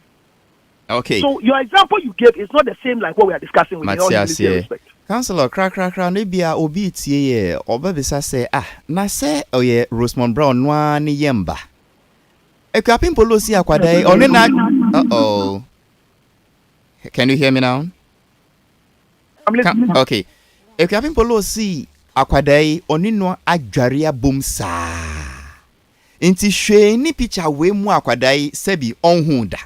Okay. So your example you gave is not the same like what we are discussing with all humility and respect. Councillor, maybe I obi tie obabisa say na say oye Rosemond Brown nwa ni yemba. Ekwapin polosi akwadai oni na uh-oh. Can you hear me now? I'm listening. Okay. Ekwapin polosi akwadai oni no adwaria bom sa. Inti hwe ni picture we mu akwadai sebi onhu da.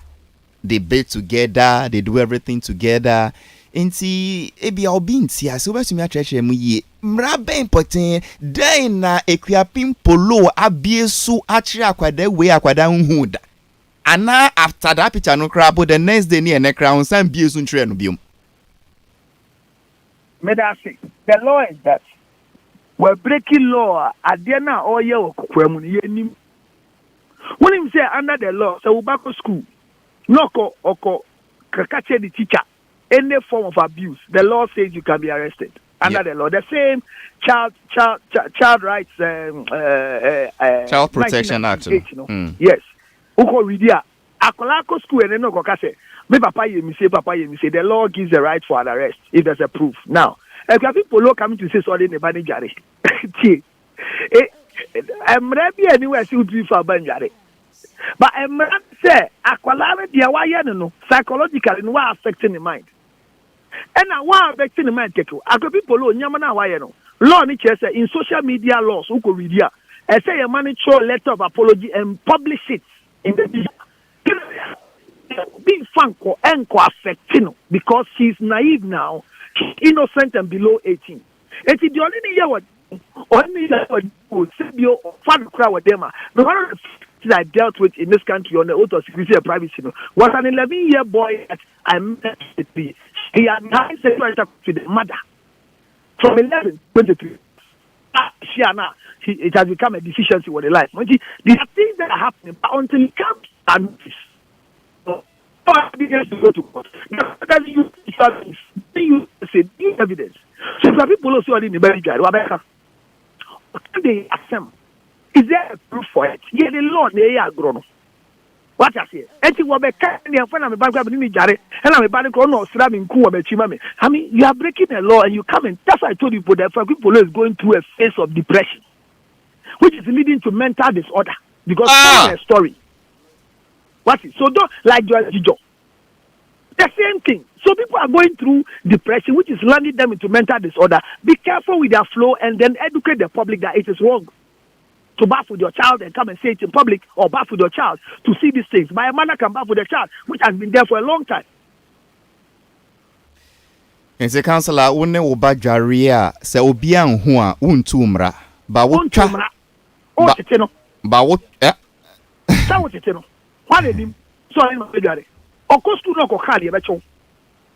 They bathe together, they do everything together. Inti ebi obinti as obetumi atreche mu ye. Mrabe important dey na Ekwapin polo abiesu akire akwadai we akwadai onhu da. Ana after that picture no crabo the next day ni ene crown san biesu ntre no biom. May I say the law is that we're breaking law at the end of year when him say under the law, so we back to school. No oko catch the teacher any form of abuse. The law says you can be arrested under the law. The same child rights Child Protection Act. Yes. Uko redia akolako school and no go say me papa ye me say the law gives the right for an arrest if there's a proof. Now, if you have people coming to say sorry in the banijari. I'm ready anywhere see would be for banjari. But I'm say akwalare dia wa ye no psychologically no affecting the mind. And now what affecting the mind keko. Akwa people nyama na wa ye no. Law ni say in social media laws uko redia. I say a man show letter of apology and publish it in the being funko and affecting because she's naive now, she's innocent and below 18. It's the only year what fun crowd with them. The one of the things I dealt with in this country on the oath of security and privacy was an 11-year boy that I met with me. He had high sexual intercourse with the mother from 11 23. It has become a deficiency with the life. There are things that are happening, but until it comes to notice, evidence to go to court. You say evidence. So if people also are in the very guide, what can they assume? Is there a proof for it? Yeah, the law they are grown. What I say? Eti wabeka ni afana me bank ni jare. And I'm bank no slam in ku wabechima me. I mean, you are breaking the law and you come and that's why I told you that people is going through a phase of depression, which is leading to mental disorder because of a story. What is so don't like your job. The same thing. So people are going through depression, which is landing them into mental disorder. Be careful with their flow and then educate the public that it is wrong to bath with your child and come and say it in public or bath with your child to see these things. My mother can bath with a child, which has been there for a long time. And the councillor, one oba jaria se obia nhu a untumra ba wotwa ba wot sa wotete what dey dim so I no jare okostu no ko kale e be chew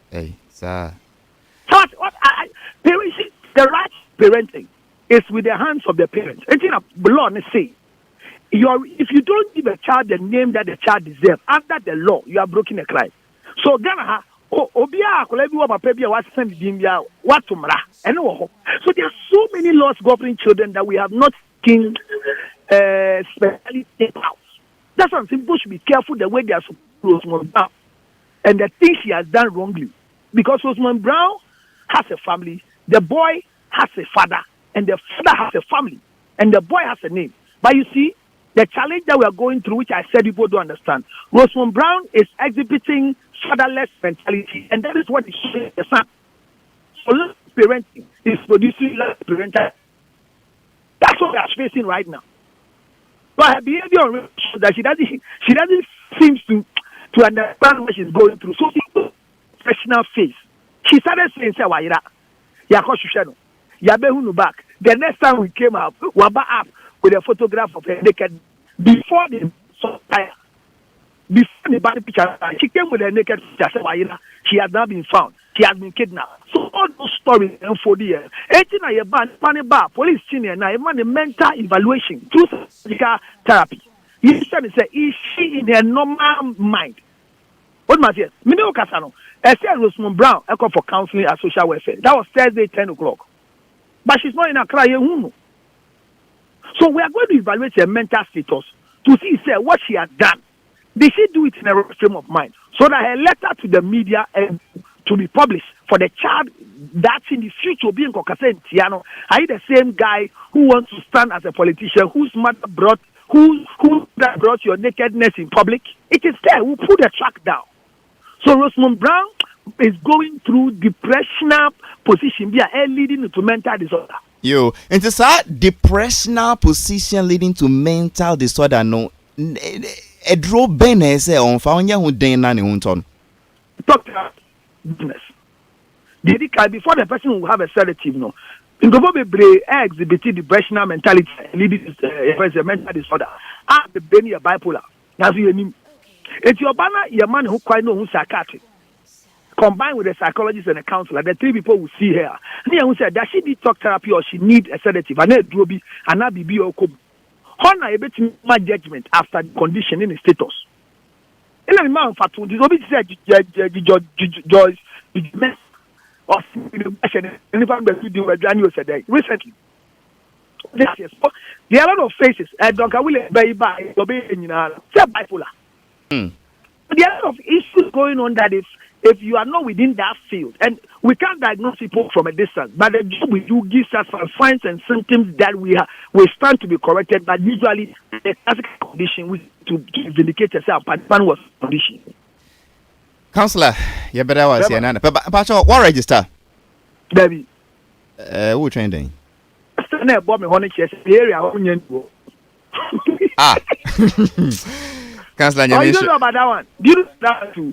hey sir what I parenting, the right parenting is with the hands of the parents. Anything the law say if you don't give a child the name that the child deserves under the law, you are breaking a crime. So Ghana obia akola bi wo papa bi a what send dim bia watumra ene wo ho. So there are so many laws governing children that we have not seen specially take out. That's why people should be careful the way they are supposed to Rosemond Brown and the things she has done wrongly. Because Rosemond Brown has a family, the boy has a father, and the father has a family, and the boy has a name. But you see, the challenge that we are going through, which I said people don't understand, Rosemond Brown is exhibiting fatherless mentality, and that is what is showing the son. So parenting is producing less parental. That's what we are facing right now. But her behavior that she doesn't seem to understand what she's going through. So she professional face. She started saying, "Say why Yabehunu back." The next time we came up, Waba up with a photograph of her naked before the before the body picture. She came with a naked picture. She had not been found. she has been kidnapped. So all those stories and for the year, 18 a ban, police senior now, a mental evaluation through psychological therapy. You said, is she in her normal mind? What must you say? Mineo Casano, I said Rosamond Brown, I call for counseling at social welfare. That was Thursday, 10 o'clock. But she's not in a cry. So we are going to evaluate her mental status to see what she has done. Did she do it in a frame of mind? So that her letter to the media and to be published for the child that's in the future being Kokase and Tiano. Are you the same guy who wants to stand as a politician whose mother brought your nakedness in public? It is there. We'll put the track down. So Rosamond Brown is going through depressional position leading to mental disorder. Yo, and this depressional position leading to mental disorder. No, a draw bene say on found who dena ni hunton. Talk business. Before the person will have a sedative, no. In the way exhibiting depressional mentality leading to mental disorder. The Benny bipolar. As you mean, it's your banner, your man who quite know who's psychiatric. Combined with a psychologist and a counselor, the three people will see her. And who said that she need talk therapy or she need a sedative. And then Drobi and not be or come. Honor a bit my judgment after the condition in the status. And then man for two, this will be said Joyce or recently. Yes, there are a lot of faces. Don't will by bipolar. There are a lot of issues going on that if you are not within that field, and we can't diagnose people from a distance, but the job we do gives us signs and symptoms that we stand to be corrected, but usually the classic condition to vindicate yourself, but one was condition. Counselor, you better was here, Nana. But what register? Baby. Who trained in? Ah. Counselor, you don't know about that one. Do you know that too?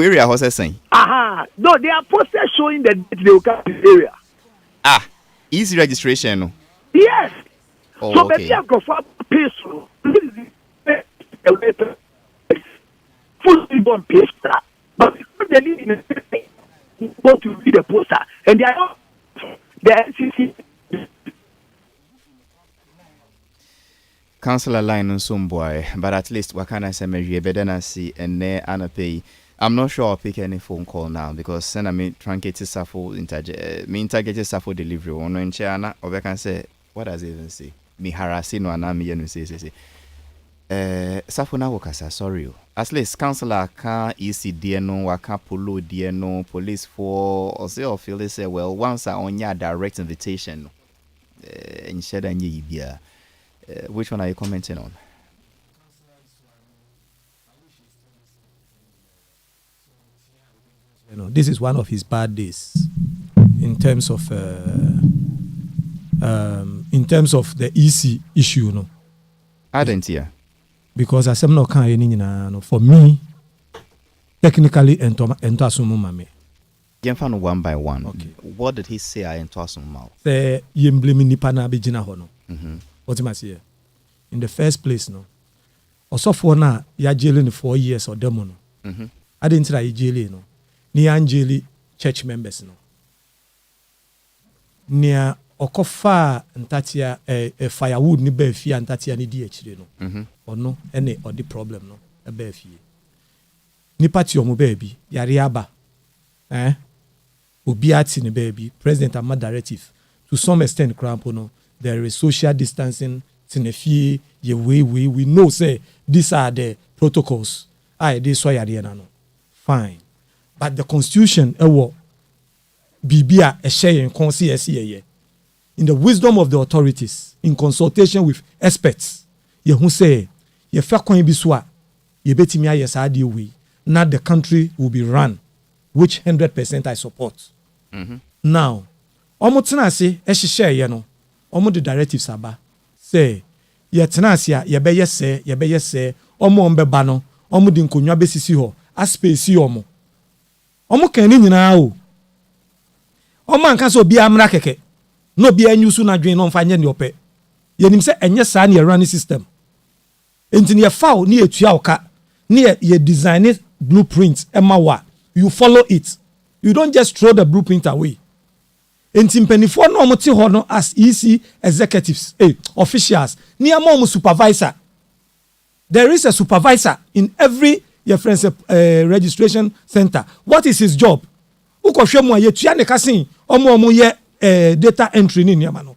Area was saying. Aha. No, they are posters showing that they will come to this area. Ah. Easy registration. Yes. Oh, so okay. maybe I've got for peaceful. Fully born poster. But because they live in a city, you want to read the poster. And they are not the NCC. Councillor line on some boy, but at least what can I say? Maybe better than see and ne anapay. I'm not sure I'll pick any phone call now because send me truncated safo interrogated safo delivery. One in China, or we can say, what does it even say? Me harassing or na me and say. Safo na wokasa sorry. At least councillor can ECD no waka polo no police for or say or feel they say well once I on your direct invitation. In shed and ye which one are you commenting on? You know, this is one of his bad days in terms of the EC issue, you know. I didn't hear. Because as I'm not kind for me, technically enter assume Jenfano one by one. Okay. What did he say? I enter assume. Say yemblemi nipa na abijina hono. What am I saying? In the first place, no. Also for na ya jailing 4 years or demo no. I didn't try jailing no. Ni anjali church members no. Nia okofa ntatia firewood ni be fie ntatia ni di achire no. Ono ene or the problem no. E be fie. Ni party omo baby yare aba. Obi ati ni baby president ama directive to some extent crampo no. There is social distancing. We know say these are the protocols. This why no. Fine. But the constitution Bibia a share in in the wisdom of the authorities, in consultation with experts, ye who say ye fa kwan bi so a ye betimi aye sa de we now the country will be run, which 100% I support. Now, omo tena se e hye ye no. Omo the directives aba say ye tenasia ye be yese omo mbeba no omo di nkonwa besisi ho aspesi omo kan ni nyina o omo anka so bia amra keke no bia nyusu na dwen no mfa nye ne ope ye nim se enye sa na run system enti ye foul ni etua oka ni ye design blueprint ema wa you follow it You don't just throw the blueprint away. Enti mpanifo no omote ho no as EC executives, officials, near mom supervisor. There is a supervisor in every your friend's registration center. What is his job? Ukohwemu ye tua ne kasin omo ye data entry ni niam no.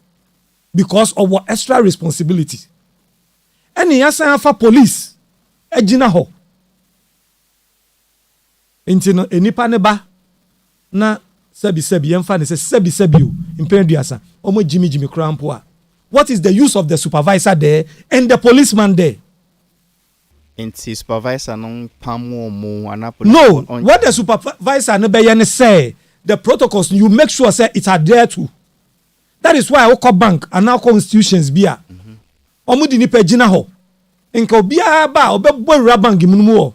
Because of what extra responsibility. Any yasan for police ejina ho. Enti no enipa ne ba na sebi yemfa ne se sebi o impenduasa omo jimi krampo a. What is the use of the supervisor there and the policeman there? Enti supervisor no pamo mo no, what the supervisor no be yen say the protocols you make sure say it adhere to. That is why I call bank and now constitutions bia. Omo di ni pagina ho. Enka obia ba obebwa bank gimunumu ho.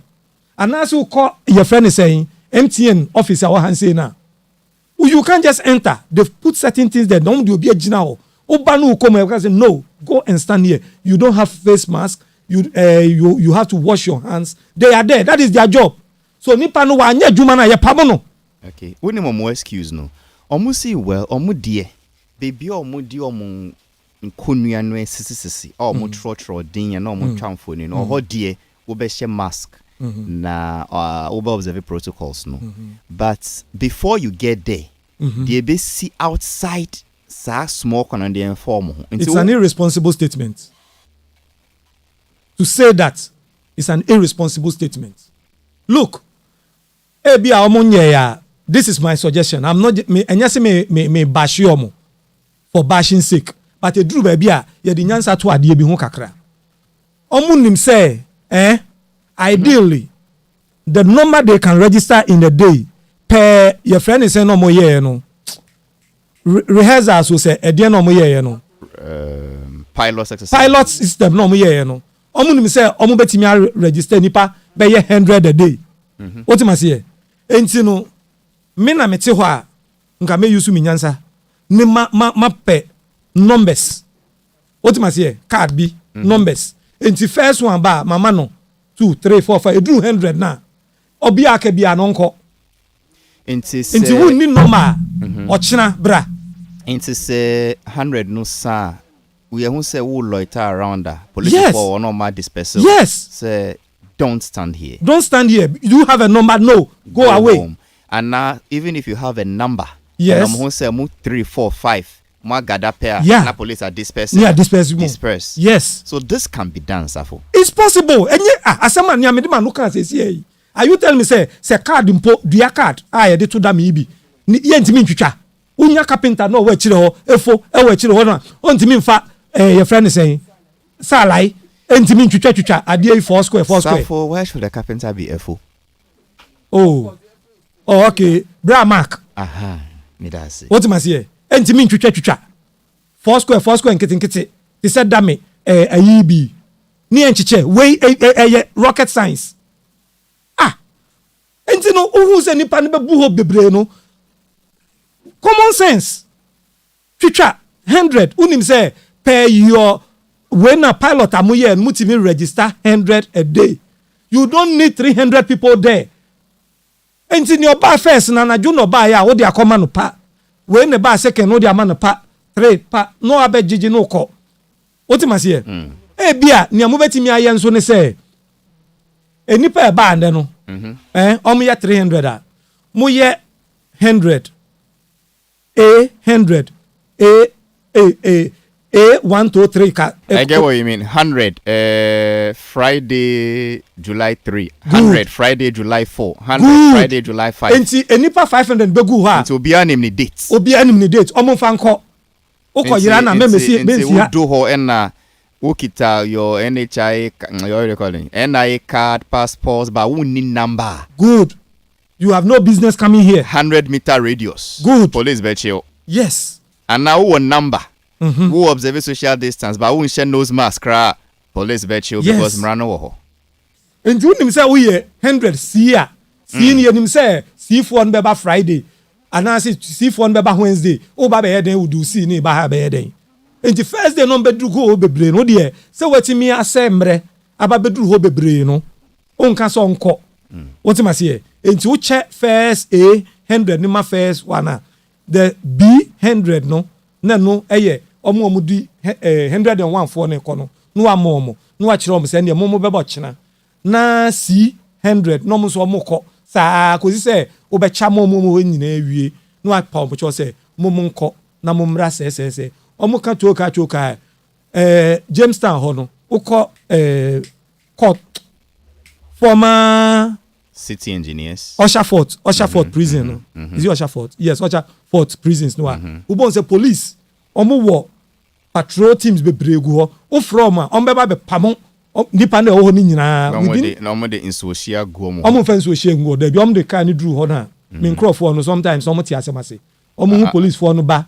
And as you call your friend is saying MTN officer or hand say na. You can't just enter. They've put certain things there. Don't do be a general. Obanu come and say no. Go and stand here. You don't have face mask. You have to wash your hands. They are there. That is their job. So nipa no wa anya juma na ye pamono. Okay. Oni mo excuse no. Omo see well. Omo die. Baby omo di omo nkonua no sisi. Omo tro din ya na omo twamfo ni no. Ho die wo be she mask. Na over observe protocols no. But before you get there, they be see outside smoke and they inform. It's an irresponsible statement. To say that is an irresponsible statement. Look, this is my suggestion. I'm not me bash you for bashing sake. But a drew baby ye the nyansa to adie bi ho kakra. Omunim say ideally the number they can register in a day per your friend is saying no more year no. Rehearsals will say e dey no more year no. Pilot exercise. Pilot system no more year no. Omunim say omu betimi register nipa be 100 a day. What you must say? Enti no me na mete ho a nka me use mi nyansa ni ma pe numbers. What you must say? Card bi numbers. Enti first one ba mama no 2 3 4 5 do 100 na. Obi aka bia no nko. Enti wo ni normal ochina bra. Enti say 100 no sa. We who say who loiter around that police or normal dispersal. Yes. Say don't stand here. Don't stand here. You have a number. No, go away. Home. And now even if you have a number, yes. Who say 3 4 5 more gather pair. Yeah. Na police are dispersing. Yeah, disperse. Yes. So this can be done, Safo. It's possible. And asama ni amedi man look at say. Are you telling me say card impo dia card? I dey to da me bi. Ni yentimi ntwitwa. Unya carpenter no we chire ho efo e we chire ho na. Ontimi mfa your friend is saying salai entimi ntwitwa ade 4 square. Safo, where should the carpenter be efo? Oh, okay. Bra mark. Aha. Me da say. What must here? Entimi ntwitwa 4 square nkiti. They said that me ayibi. Ni enchiche we rocket science. Enti no who say nipa ne bebu ho bebre no. Common sense. Twitwa 100 unim say per your when a pilot amuye and mutimi register 100 a day. You don't need 300 people there. Enti ni oba first na na no ba ya wo de akoma no pa. When the ba second no de ama no pa 3 pa no abegigi no ko. What must here? Bia ni amubetimi aye nso ne say enipa e ba ande no. Omo ye 300 a. Mo ye 100. A 100. A 1 2 3 I get what you mean. 100 Friday July 3. 100 Friday July 4. 100 Friday July 5. Enti enipa 500 begu ha. Enti obi anim ni date. Omo fa nko. Okoyira na memesi enti do ho na ukita your NHI your recording. NI card, passports, but who need number. Good. You have no business coming here. 100-meter radius. Good. Police virtue. Yes. And now who number? Who observe social distance, but who share nose mask? Police virtue because mrano wo. And you nim say we 100 sia. See ni nim say see for on beba Friday. And I say see for on beba Wednesday. O ba be den we do see ni ba ha be den. And the first day no bedru go bebre no de. Say wetimi asemre aba bedru ho bebre no. Onka so onko. What am I say? And you check first 100 ni ma first one the B100 no na no eye omo di 101 for ne kono no amomo no a kire omo se ne momo bebo kina na C100 no mo so omo ko sa ko si se obecha momo nyina awie no a pa omo cho se momo nko na momra se omo ka choka Jamestown ho no ukọ court former city engineers Osherford prison is it Osherford? Yes, Osherford prisons no ubon say police omo wo patrol teams bebregu ho o from omo beba be pamo nipa na ho ni nyina na omo de insocia go omo fa insocia go da bi omo de car ni dru ho na me nkrofo no sometimes omo ti asemase omo hu police for no ba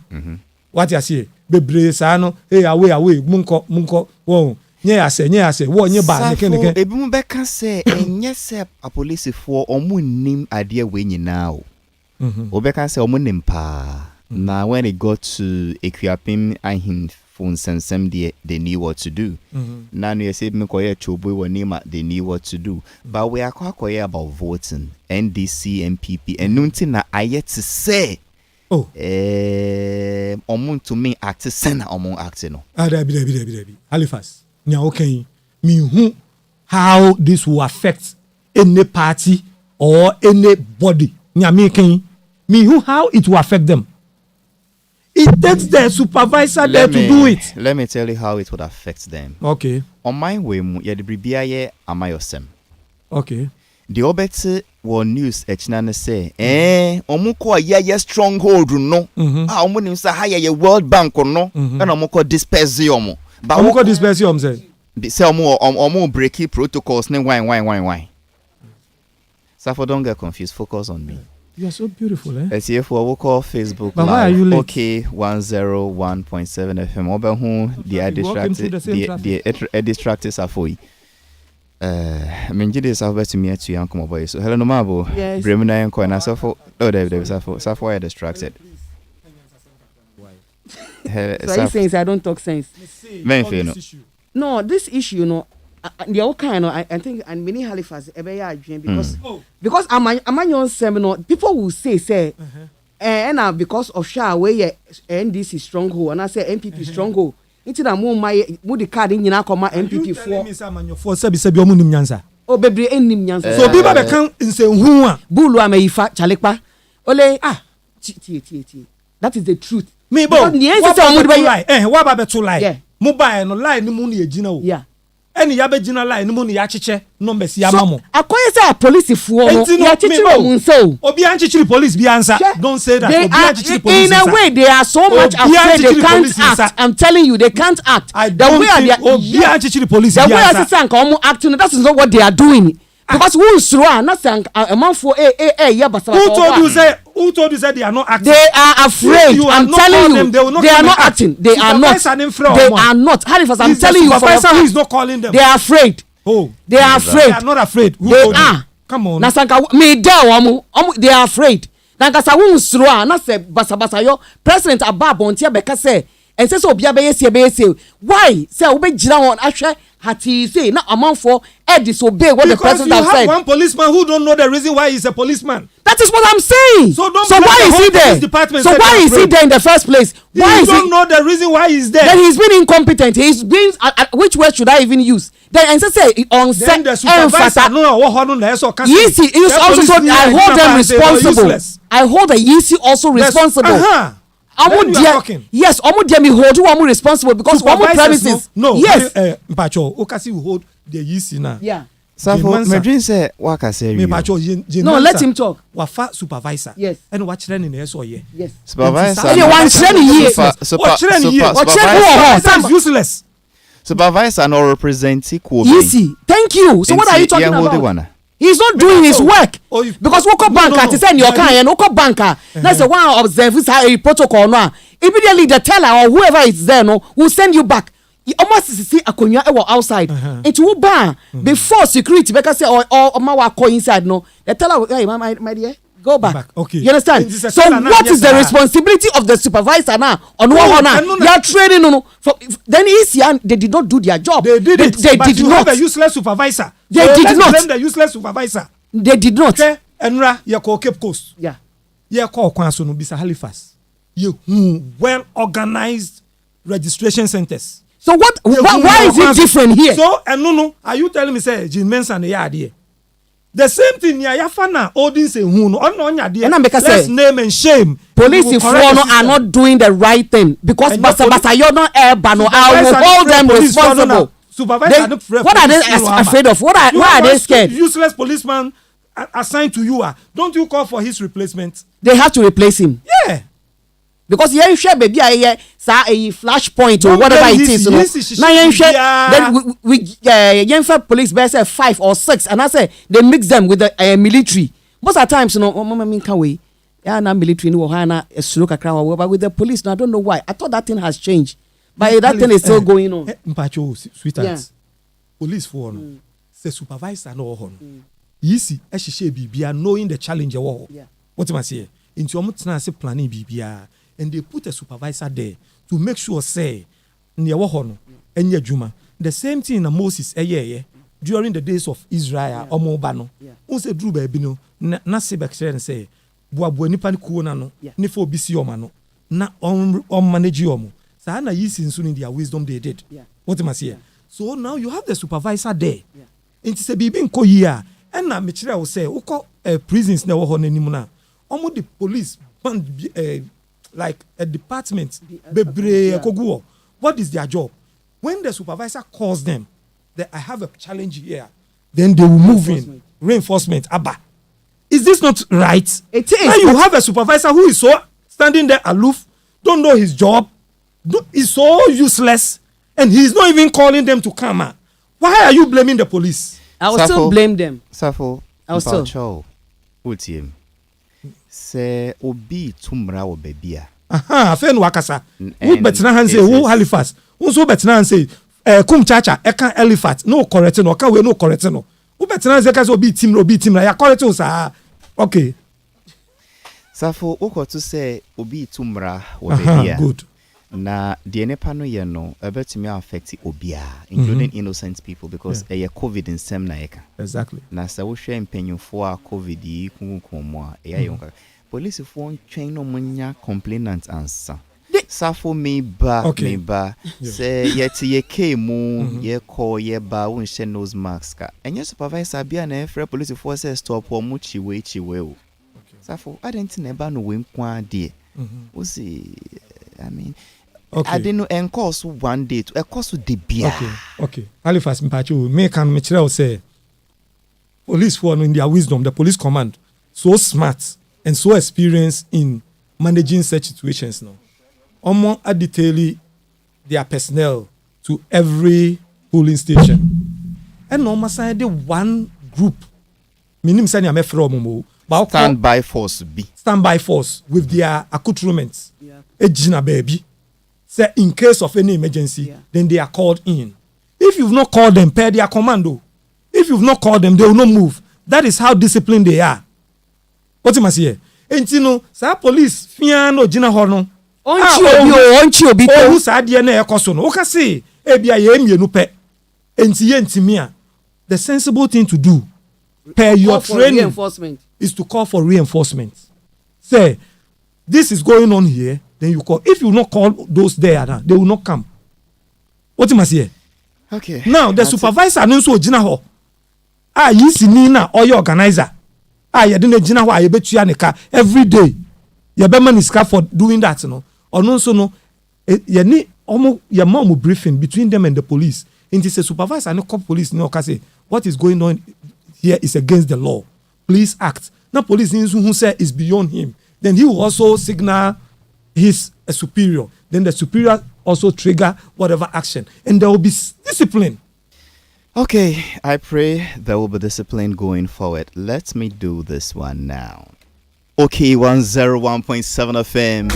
what you say bebre sa no away munko wo nye ase wo nye ba neke ebi mu beka se enye se a police for omo nim ade we nyina o obeka se omo nim pa na when it got to equipping ahin phone sensem they knew what to do na no say me koye chobo wo nima they knew what to do but we are koye about voting NDC MPP and nunti na aye to say omun to me act sena omun act no dabi Halifax nya okay me who how this will affect any party or anybody nya me who how it will affect them. It takes the supervisor there to do it. Let me tell you how it would affect them. Okay. On my way, you the bribia ye amayosem. Okay. The obeti wo news echinane say, omuko ye stronghold no. Omu nim say higher ye World Bank no. And omuko disperse yomo. But omuko disperse yom say. Say omu breaky protocols ne wine. Safo, don't get confused. Focus on me. You are so beautiful, eh? As if we will call Facebook but live. Why are you late? Okay, 101.7 FM. Over who the distractors are for you. I mean, you just have to me at young come over. So, hello, no mabo. Yes. Bremina and Coin. Safo. Oh, David, Safo, why are distracted? So, he says I don't talk sense. No, this issue, no. The all kind of I think and many Halifax because I'm on seminar people will say and because of Sha where NDC stronghold and I say MPP stronghold into the more the card in Yinakoma MPP for sabi omu nim nyansa o bebre enim nyansa so people be kan nse hu a bulu ameifa chalekpa ole tie that is the truth me bo what ba be to lie mobile no lie ni mu na ejina o yeah any yabegina lie ni mu na ya chiche numbers ya mamo akoye say police for ya chiche mu nso obi anchichiri police bi answer don't say that obi anchichiri police in a way they are so much afraid they can't act. I'm telling you they can't act the way obi anchichiri police bi answer the way say nka omo acting that is not what they are doing because who is sure not say a man for yeah basaba who told you say they are not acting they are afraid I'm telling you they are not acting they are not Halifax I'm telling you supervisor who is not calling them they are afraid they are afraid they are not afraid they are come on na sanka me there they are afraid na nkasa who sure na say basaba yo president ababontia beka say and say so bia be yes why say we gira on ahwe hati say na amount for disobey what because the president has said. Because you have one policeman who don't know the reason why he's a policeman. That is what I'm saying. So why is he there? So why is he there in the first place? Why you don't know the reason why he's there. Then he's been incompetent. He's been which word should I even use? Then and say on then the supervisor yes, he is also so I hold them responsible. I hold the EC also responsible. Yes, omu dia me hold omu responsible because omu premises. No, yes. Mpacho, okasi will hold the yisi na. Yeah. Safo, me dream say waka say me mpacho no, let him talk. Wafa supervisor. Yes. And what training na so ye. Yes. Supervisor. Any one training here. What training here? Supervisor is useless. Supervisor no represent equal. Easy. Thank you. So what are you talking about? He's not doing his work because woko banker to send your car and woko banker that's the one observes a protocol no immediately the teller or whoever is there no will send you back almost see akonya e outside it will ban before security because say or ma wa call inside no the teller hey my dear go back. Okay. You understand? So what is the responsibility of the supervisor now on one now? You are training no then they did not do their job. They did it. They did not. Have a useless supervisor. They did not. Blame the useless supervisor. They did not. Okay. Enra, you call Cape Coast. Yeah. ye call kwan so no bisa Halifax ye well organized registration centers. So why is it different here? So no, are you telling me say Jean Mensah na here? The same thing ya fana Odin say no onya there. Let's name and shame. Police are not doing the right thing because basa you no no I will hold them responsible. What are they afraid of? Why are they scared? Useless policeman assigned to you don't you call for his replacement? They have to replace him. Yeah. Because you share baby a flash point or whatever it is. Now you share then we police best say 5 or 6 and I say they mix them with the military. Most of the times can we na military no hana a sloka crowd but with the police now I don't know why. I thought that thing has changed. But that thing is still going on. Mpacho sweetheart. Police for say supervisor no hon. Yisi ehihye bibia knowing the challenge e wo. What am I say? Into omutena say planning bibia. And they put a supervisor there to make sure say near wohono enye juma. The same thing in Moses during the days of Israel or Mobano. Unse drew baby no na se and say buabu nipa ni kuona no ni for bisi omano na on manage omo. Sa na yisi nso in their wisdom they did. What am I say? So now you have the supervisor there. Inti se bibi nko yia and na me kire wo say uko prisons na wo ho nanim na omo the police band like a department, what is their job? When the supervisor calls them, that I have a challenge here, then they will move in. Reinforcement. Abba. Is this not right? It is. Now you have a supervisor who is so standing there aloof, don't know his job, is so useless, and he's not even calling them to come. Why are you blaming the police? I will still blame them. Safo, I will still. Say obi tumra wo babia afen wakasa wo betina han say wo Halifax wo so betina han say kum chacha e kan Halifax no correct no ka we no correct no wo betina han say ka obi timra ya correct o sa okay Safo wo to say obi tumra wo babia good na de nepa no ye no ebetumi affect obia including innocent people because COVID in sem na eka exactly na sa wo hwe mpanyufo a COVID yi kunkunmo a yonka police for train no munya complainant answer Safo me ba say yet ye kemu ye call ye ba won she nose mask ka enye supervisor bia na free police force stop o mu chiwe o Safo I didn't never know when kwa de o see I mean okay. I didn't know and course one day to a course de bia. Okay. Halifax mpacho me can me kire say police for in their wisdom the police command so smart and so experienced in managing such situations now. Omo detail their personnel to every polling station. And no maside one group. Minim say na me from mo. Standby force with their accoutrements. Ejina baby. Say in case of any emergency, then they are called in. If you've not called them, per their commando. If you've not called them, they will not move. That is how disciplined they are. What you must hear? And you know, sa police fiano jina hono. Onchi obi. Oh, sa die na ekoso no. Oka say, ebia ye mienu pe. Enti mia. The sensible thing to do per your training is to call for reinforcement. Say, this is going on here. Then you call. If you not call those there, they will not come. What you must hear? Okay. Now the supervisor no so jina ho. You see na or your organizer. You didn't jina ho. You betu ya neka every day. You be man is for doing that no. Or no so no. You need almost your mom briefing between them and the police. And it's a supervisor and the cop police no can say what is going on here is against the law. Please act. Now police who say is beyond him. Then he will also signal his superior. Then the superior also trigger whatever action. And there will be discipline. Okay, I pray there will be discipline going forward. Let me do this one now. Okay, 101.7 FM.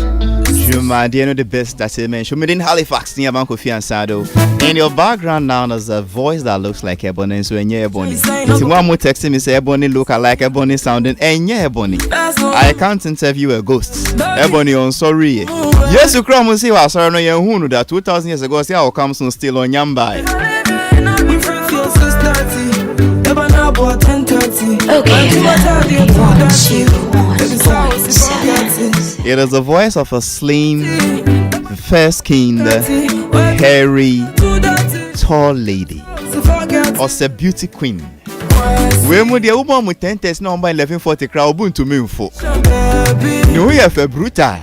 Juma, do you know the best that I mentioned? In Halifax, near Banco Fianzado. In your background now, there's a voice that looks like Ebony. So, and yeah, Ebony. So, one more texting me say Ebony look like Ebony sounding. And yeah, Ebony. I can't interview a ghost. Ebony, I'm sorry. Yes, you come and see what sorry no you who know that 2000 years ago. See how come soon still on Yambai. It is the voice of a slim, fair-skinned, hairy, tall lady, or a beauty queen. We mu the woman with 10 test number 1140 crowd to me info. No, we have a brutal.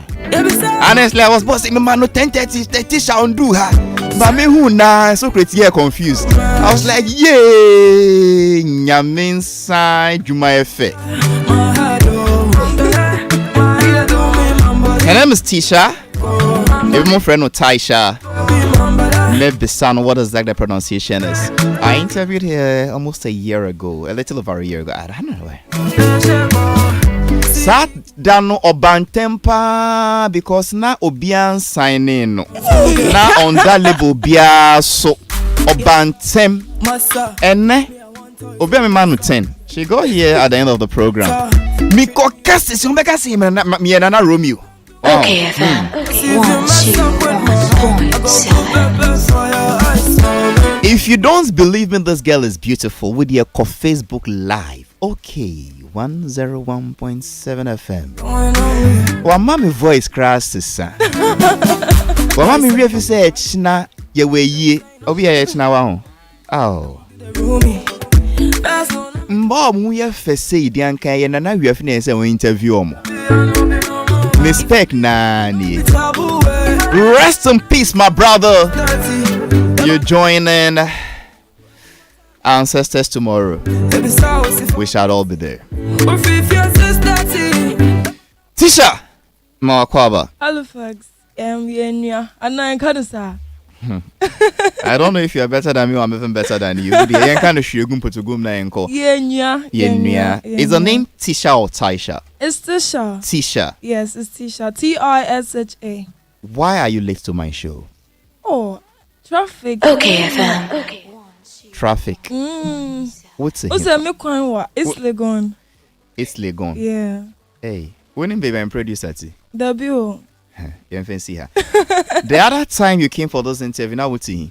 Honestly, I was bossing my man no 1030 shall undo her. But me who na so create confused. I was like, yay, nyamin side Juma Efe. Her name is Tisha. Even my friend no Taisha. Maybe son, what exactly the pronunciation is. I interviewed her almost a year ago, a little over a year ago. I don't know why. Sat down Obantempa because na Obian signing na on that label bia so Obantem ene Obian manu 10. She got here at the end of the program. Miko kasi si umbeka si me na Romeo. okayfm 101.7. If you don't believe me, this girl is beautiful with your Facebook Live. Okay, 101.7 FM. Wa mami voice crashes. Wa mami refi say china ye we ye. Obi ye china wa ho. Oh. Mbo mu ye fe say di anka ye na refi na say we interview omo. Mistake nani. Rest in peace, my brother. You're joining Ancestors tomorrow. We shall all be there. Tisha Mawakwaba. Halifax. I don't know if you're better than me or I'm even better than you. Is the name Tisha or Taisha? It's Tisha. Tisha. Yes, it's Tisha. Tisha. Why are you late to my show? Oh, traffic. okayfm. Traffic. What's it? It's Legon. It's Legon. Yeah. Hey, when baby I'm producer T. W. You can see her. The other time you came for those interview, now what's he?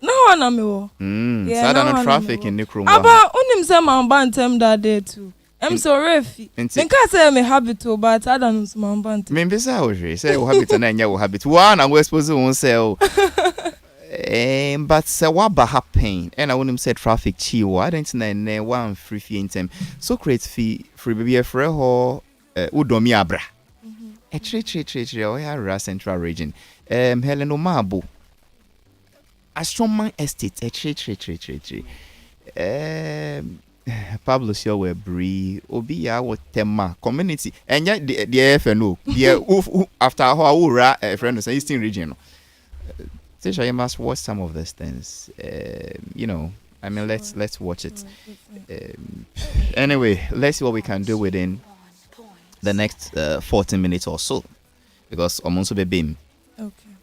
No one am So I don't know traffic in Nikrum. About unim say my bantem that day too. I'm so refi. Think I say me habit to, but I don't know my bantem. Me bisa hoje. Say o habit na nya o habit. One and we supposed to say but say what ba happen? And I unim say traffic chi. I don't know one free fee in time. So create fee free baby a free ho udomi abra. A tre or central region. Helen Omabo. A strong estate. A tre. Pablo Showe Bree, Obia, what Tema community, and yet the FNO, the after our a friend of Eastern region. Tisha, you must watch some of these things. You know, I mean, let's watch it. Anyway, let's see what we can do within the next 14 minutes or so, because almost be beam. Okay.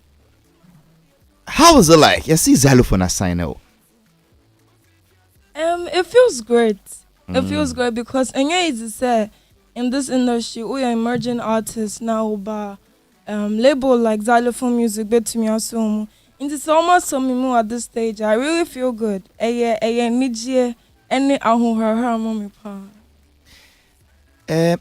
How is it like? You see xylophone as sign out. It feels great. It feels great because easy say in this industry we are emerging artists now, but label like xylophone music bet to me also. It's almost some more at this stage. I really feel good.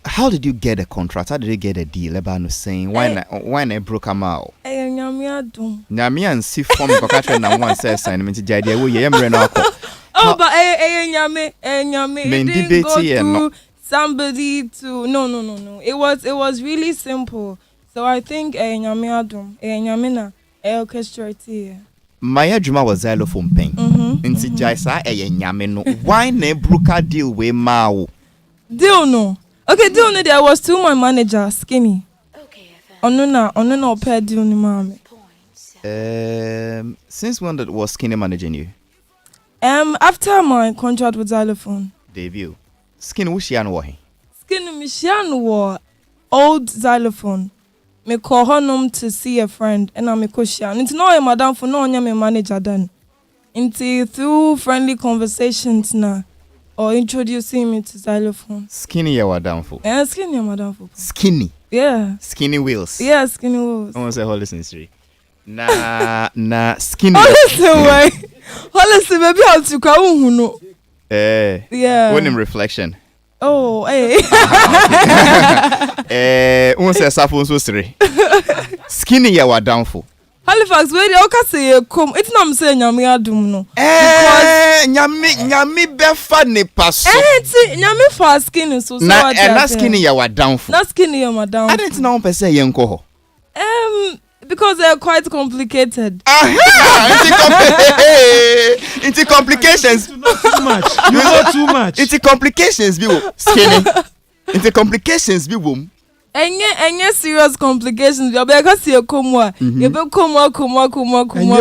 How did you get a contract? How did you get a deal? About saying when I broke them out. Nyamian see from the na one says assignment. Jadia we Oh, but nyame. It didn't go through somebody to no. It was really simple. So I think nyame adum nyame na orchestrate. My adwuma was xylophone pen. Nti jaisa nyame no. Why na broker deal we ma? Deal no. Okay, deal no there was to my manager Skinny. Onuna pair deal ni mama. Since when that was Skinny managing you? After my contract with Xylophone. Debut. Skinny Wushian wahi. Skinny Mishian war old Xylophone. Me call her home to see a friend and I'm a cushion. It's not a madam for no one manager then. Until through friendly conversations now. Or introducing me to Xylophone. Skinny ya madam for. Yeah, Skinny ya madam for. Skinny. Yeah. Skinny wheels. Yeah, Skinny wheels. I want to say whole history. Nah, Skinny. Honestly, baby, how to call no. Yeah. When in reflection. Oh, hey. Once a saffron so sere. Skinny ya wa downfall. Halifax, where the oka say come. It's not saying nyame adum no. Nyame befa ne paso. Nyame fa skinny so na skinny ya wa downfall. Na skinny ya downfall. I didn't know per se yen ko ho. Because they're quite complicated. Into complications. Not too much. You know too much. Into complications be skinny. Into complications be womb. Any serious complications. You better see a come. You better come.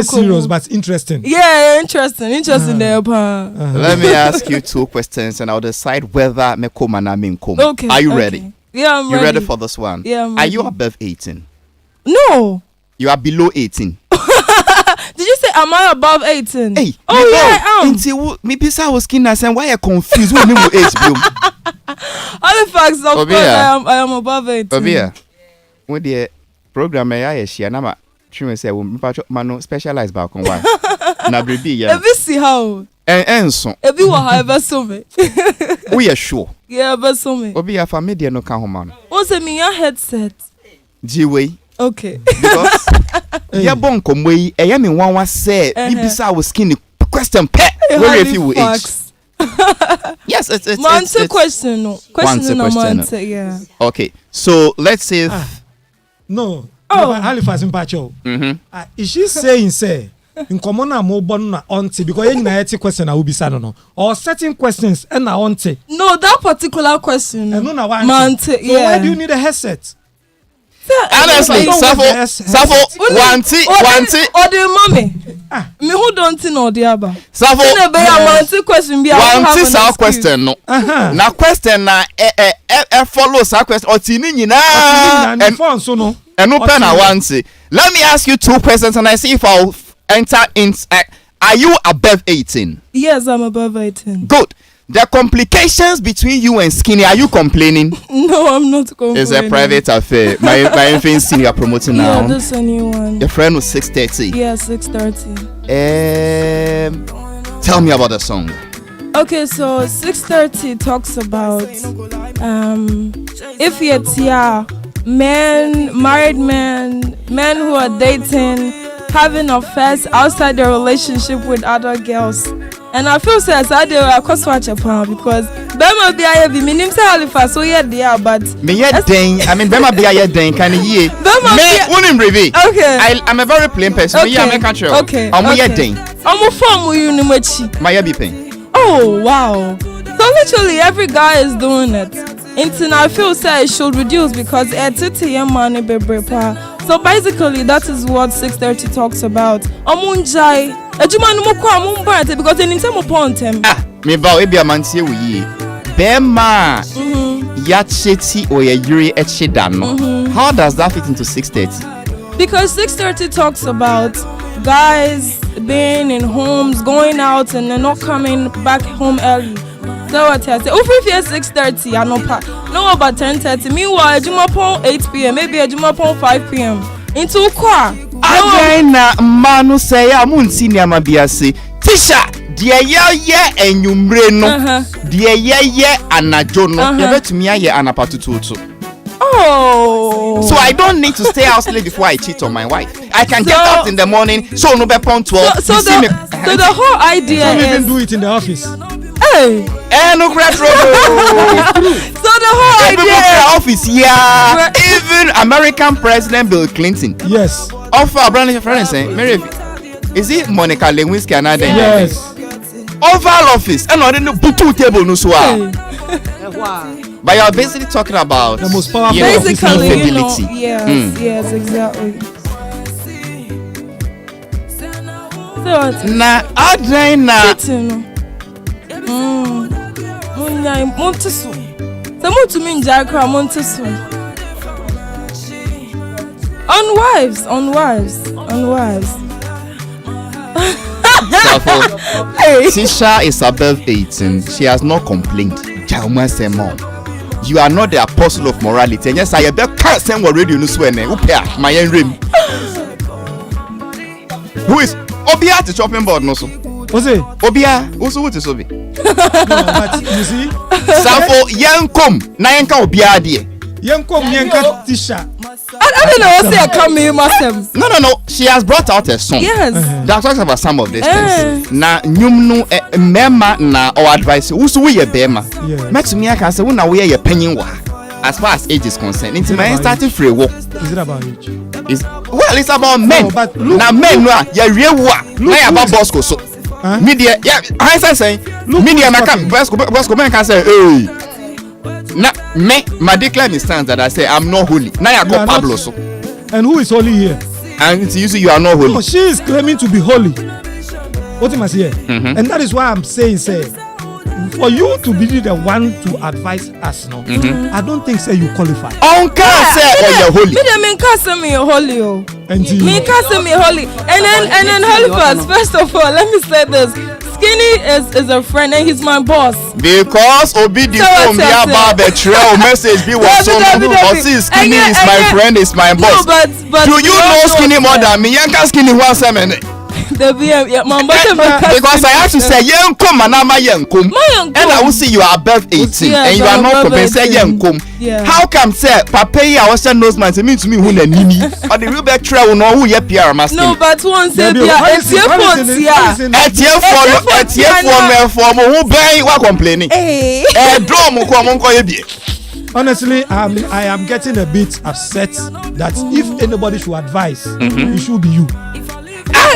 Serious but interesting. Yeah, interesting there. Let me ask you 2 questions and I'll decide whether me come and I mean come. Okay. Are you ready? Yeah, I'm ready. You ready for this one? Yeah, I'm ready. Are you above 18? No. You are below 18. Did you say am I above 18? Hey, oh yeah, I am. Until me pisa was skin and why you confused when you age bloom. Halifax, of course, I am above 18. Obia, with the program I share na ma trim say we mano specialize back on why. Na brebi ya. Ebi see how. So. Ebi wa however so me. We are sure. Yeah, ever so me. Obia for media no kan ho man. What's a me headset? G-way. Okay. Because ya bon komwe yi eya me wanwa say bibisa was skin question pe where if you age. Yes, it's Monte question no. Question no Monte, yeah. Okay. So let's say no. Halifax in Pacho. Is she saying say in common na mo bon na auntie because you na eti question na ubisa no or certain questions and na auntie. No, that particular question. No na one. Monte, so why do you need a headset? Honestly, Safo, one T. Or the mommy. Me who don't know the other. Safo, one question be one question no. Na question na follow sa question or tini na and phone so no. And no pen I want to. Let me ask you 2 questions and I see if I'll enter in. Are you above 18? Yes, I'm above 18. Good. The complications between you and Skinny, are you complaining? No, I'm not complaining. It's a private affair. My infant you are promoting now. Yeah, this is a new one. Your friend was 6:30. Yeah, 6:30. Tell me about the song. Okay, so 6:30 talks about if you're married men who are dating, having affairs outside their relationship with other girls. And I feel sad I do a cost watch upon because Bema be I be minim say Halifax so yeah there but me yet ding I mean Bema be I ding can ye me unim revi. Okay. I'm a very plain person. Okay. Me make sure. Okay. Yet ding. I'm form you nimachi. My be pain. Oh wow. So literally every guy is doing it. Until I feel say it should reduce because money so basically that is what 6:30 talks about. Omunjai ejuma no mokwa amumbante because in term upon them. Me ba we be amantie wo yi. Bema ya cheti o ye yuri echida no. How does that fit into 6:30? Because 6:30 talks about guys being in homes, going out and then not coming back home early. So what I say? If it's 6:30, I no about 10:30. Meanwhile, Jumapon 8 p.m. Maybe a Jumapon 5 p.m. Into kwa. Again, manu say amunsi ni amabiasi. Tisha, dia ye enyumre no. Dia ye anajo no. Yebe tumi aye anapatututu. Oh. So I don't need to stay out late before I cheat on my wife. I can get out in the morning. So no be point 12. So the whole idea you is. Don't even do it in the office. Hey. No So the whole idea office, yeah. Even American President Bill Clinton. Yes. Offer a brand new friend saying, Mary, is it Monica Lewinsky and Addo? Yes. Oval office. And not in the butu table no so. But you're basically talking about the most powerful basically, infidelity. Yes, exactly. So na Addo Montesu. Some to mean Jackra Montesu. On wives. Tisha is above 18. She has not complained. You are not the apostle of morality. And yes, I can't send what radio news when my rim. Who is Obia the chopping board no so? What's it? Obia, also what is Obi? No, but you see, Safo yankum na yanka obia de. Yanko Yanka Tisha. I don't know what say I come here, Masem. No. She has brought out a song. Yes. That talks about some of these things. Na nyumnu mema na or advice. Usu we ye bema. Maximia can say una we ye penny wa. As far as age is concerned, it's my starting free work. Is it about age? It's about men. No, but look, now men wa ye real wa. Na about boss ko so. Media, yeah, I say media na can boss ko men can say hey. Na me my declare me stands that I say I'm not holy. Now I got Pablo so. And who is holy here? And it's usually you are not holy. No, she is claiming to be holy. What am I saying? And that is why I'm saying, for you to be the one to advise us, no, I don't think you qualify. Uncle say you're holy. Me can't say me holy, oh. Me can't say me holy. And then Halifax. First of all, let me say this. Skinny is a friend and he's my boss. Because Obidi from the about the trail message be was so or see Skinny is my friend, is my boss. No, but do you know Skinny more than me? Yanka Skinny was a minute. Because I have to say Yankum Manama Yankum. And I will see you are above 18 and you are not compensate Yankum. How come say Papa I was saying those man to me who the nini or the real back trail no who ye PR master. No, but one say it's your fault, at your phone who buy what complaining. Honestly, I am getting a bit upset that if anybody should advise, it should be you.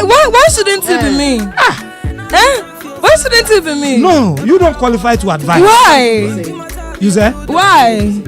Why shouldn't it be me? Why shouldn't it be me? No, you don't qualify to advise. Why? You say? Why?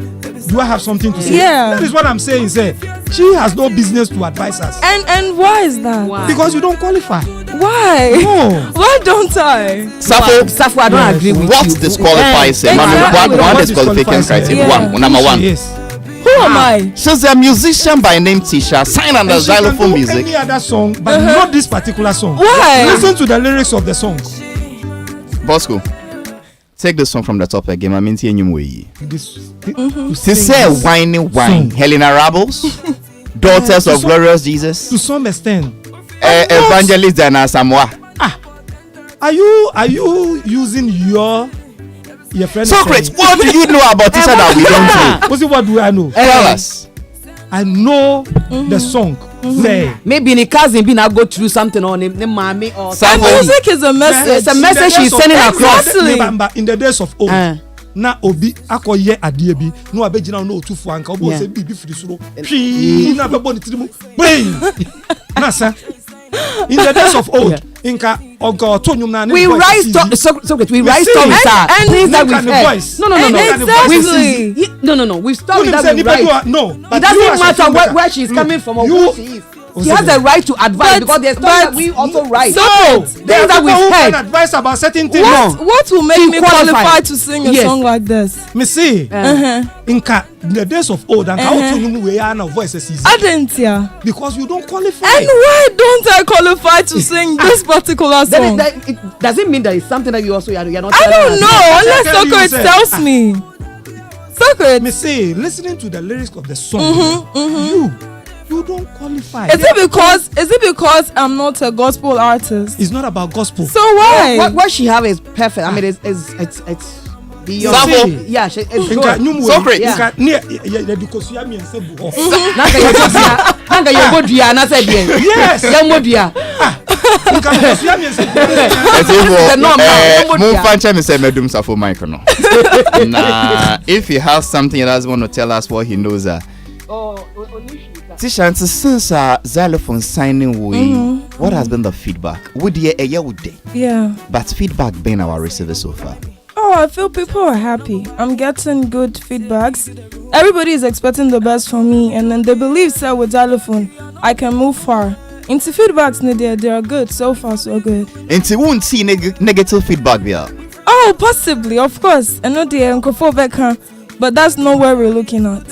Do I have something to say? Yeah. That is what I'm saying. Say she has no business to advise us. And why is that? Why? Because you don't qualify. Why? No. Why don't I? Safo, I don't agree with what you. disqualifies him? One disqualification criteria. Number one. Yes. Who am I? She's a musician by name Tisha, signed under xylophone music. Any other song, but not this particular song. Why? Listen to the lyrics of the song. Bosco, take the song from the top again. I mean, see you way. To say whining wine, Helena Rabbles, daughters of glorious Jesus. To some extent. Evangelist Dana Samoa. Are you using your friend? Socrates, what do you know about Tisha that we don't know? What do I know? Tell us. I know the song. Say maybe in cousin be now go through something on him, mommy or something. Music is a message. It's a message she's sending across. In the days of old. Na obi akoye adie bi no abegina no otufu anka obo se bibi firi suro twi na bebo ni tirimu brain na sa in the days of old inka ogo tonyum na we write stories and things that we voice no we've stopped that we write no but it doesn't matter where she's coming from or who she is. She has a right to advise because there's things that we also write. Things that we've heard. Advice about certain things. What will make me qualify to sing a song like this? Me see. In the days of old, and how to we are now voices easy. I didn't hear. Because you don't qualify. And why don't I qualify to sing this particular song? It doesn't mean that it's something that you also you're not. I don't know unless Socrates tells me. Socrates. Me see. Listening to the lyrics of the song, you don't qualify. Is it because I'm not a gospel artist? It's not about gospel. So why? What she have is perfect. I mean, it's beyond. Yeah, it's good. Socrates. If he has something he doesn't want to tell us what he knows. Tisha, since xylophone signing way, what has been the feedback? Would you a year would day? Yeah. But feedback been our receiver so far. Oh, I feel people are happy. I'm getting good feedbacks. Everybody is expecting the best from me, and then they believe so with xylophone I can move far. Into feedbacks, they are good. So far, so good. Into won't see negative feedback there. Oh, possibly, of course. I know the but that's not where we're looking at.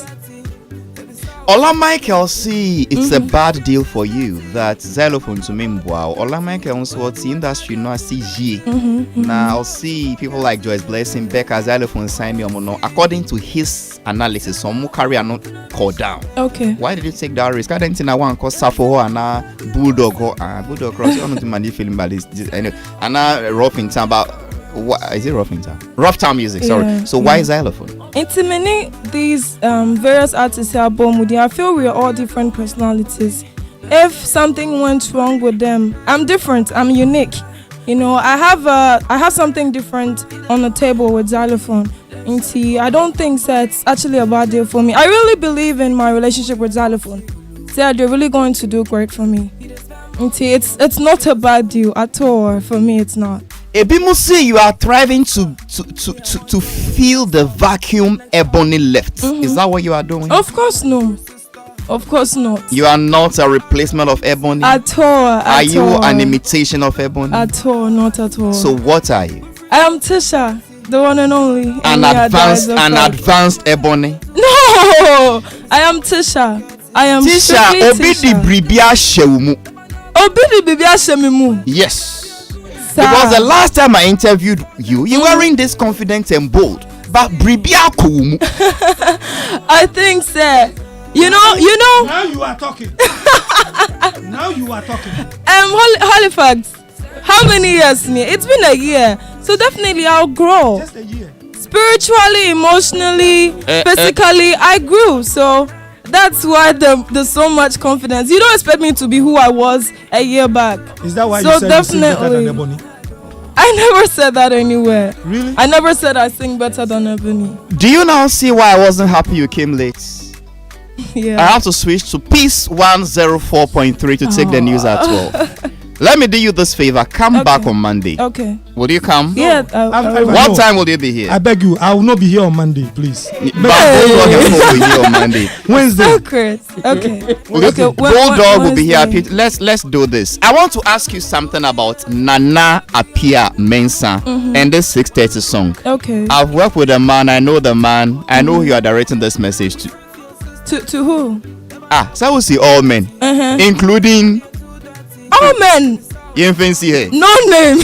Ola Michael, see, it's a bad deal for you that xylophone to me. Wow. Ola Michael, what's the industry? No, I see Now, I'll see people like Joyce Blessing, Becca, xylophone, sign me. According to his analysis, some carry not call down. Okay. Why did you take that risk? I didn't think I want to call Safo and Bulldog cross. I don't think my feeling about this. Anyway, and now rough in town about. What is it? Rough town music. Sorry. So why xylophone? Into many these various artists here, I feel we are all different personalities. If something went wrong with them, I'm different. I'm unique. You know, I have something different on the table with xylophone. I don't think that's actually a bad deal for me. I really believe in my relationship with xylophone. So they're really going to do great for me. It's not a bad deal at all. For me, it's not. Ebimu say you are thriving to fill the vacuum Ebony left. Is that what you are doing? Of course no. Of course not. You are not a replacement of Ebony? At all. Are you an imitation of Ebony? At all, not at all. So what are you? I am Tisha, the one and only. An advanced Ebony? No! I am Tisha. I am Tisha. Obidi bribia shewumu. Obidi bribia shemimu. Yes. Because the last time I interviewed you, you weren't this confident and bold. But bribia kumu. I think, sir. You know. Now you are talking. Halifax. How many years? It's been a year. So definitely I'll grow. Just a year. Spiritually, emotionally, physically, I grew. So that's why there's so much confidence. You don't expect me to be who I was a year back. Is that why so you said definitely, you sing better than Ebony? I never said that anywhere. Really? I never said I sing better than Ebony. Do you now see why I wasn't happy you came late? Yeah. I have to switch to Peace 104.3 to take the news at 12. Let me do you this favor. Come back on Monday. Okay. Will you come? Yeah. What time will you be here? I beg you. I will not be here on Monday, please. But Bulldog will be here on Monday. Wednesday. Secret. Okay. Bulldog will be here. Let's do this. I want to ask you something about Nana Apia Mensah and this 6:30 song. Okay. I've worked with a man. I know the man. I know who you are directing this message to. To who? So I will see all men, including all men. You fancy here? No name.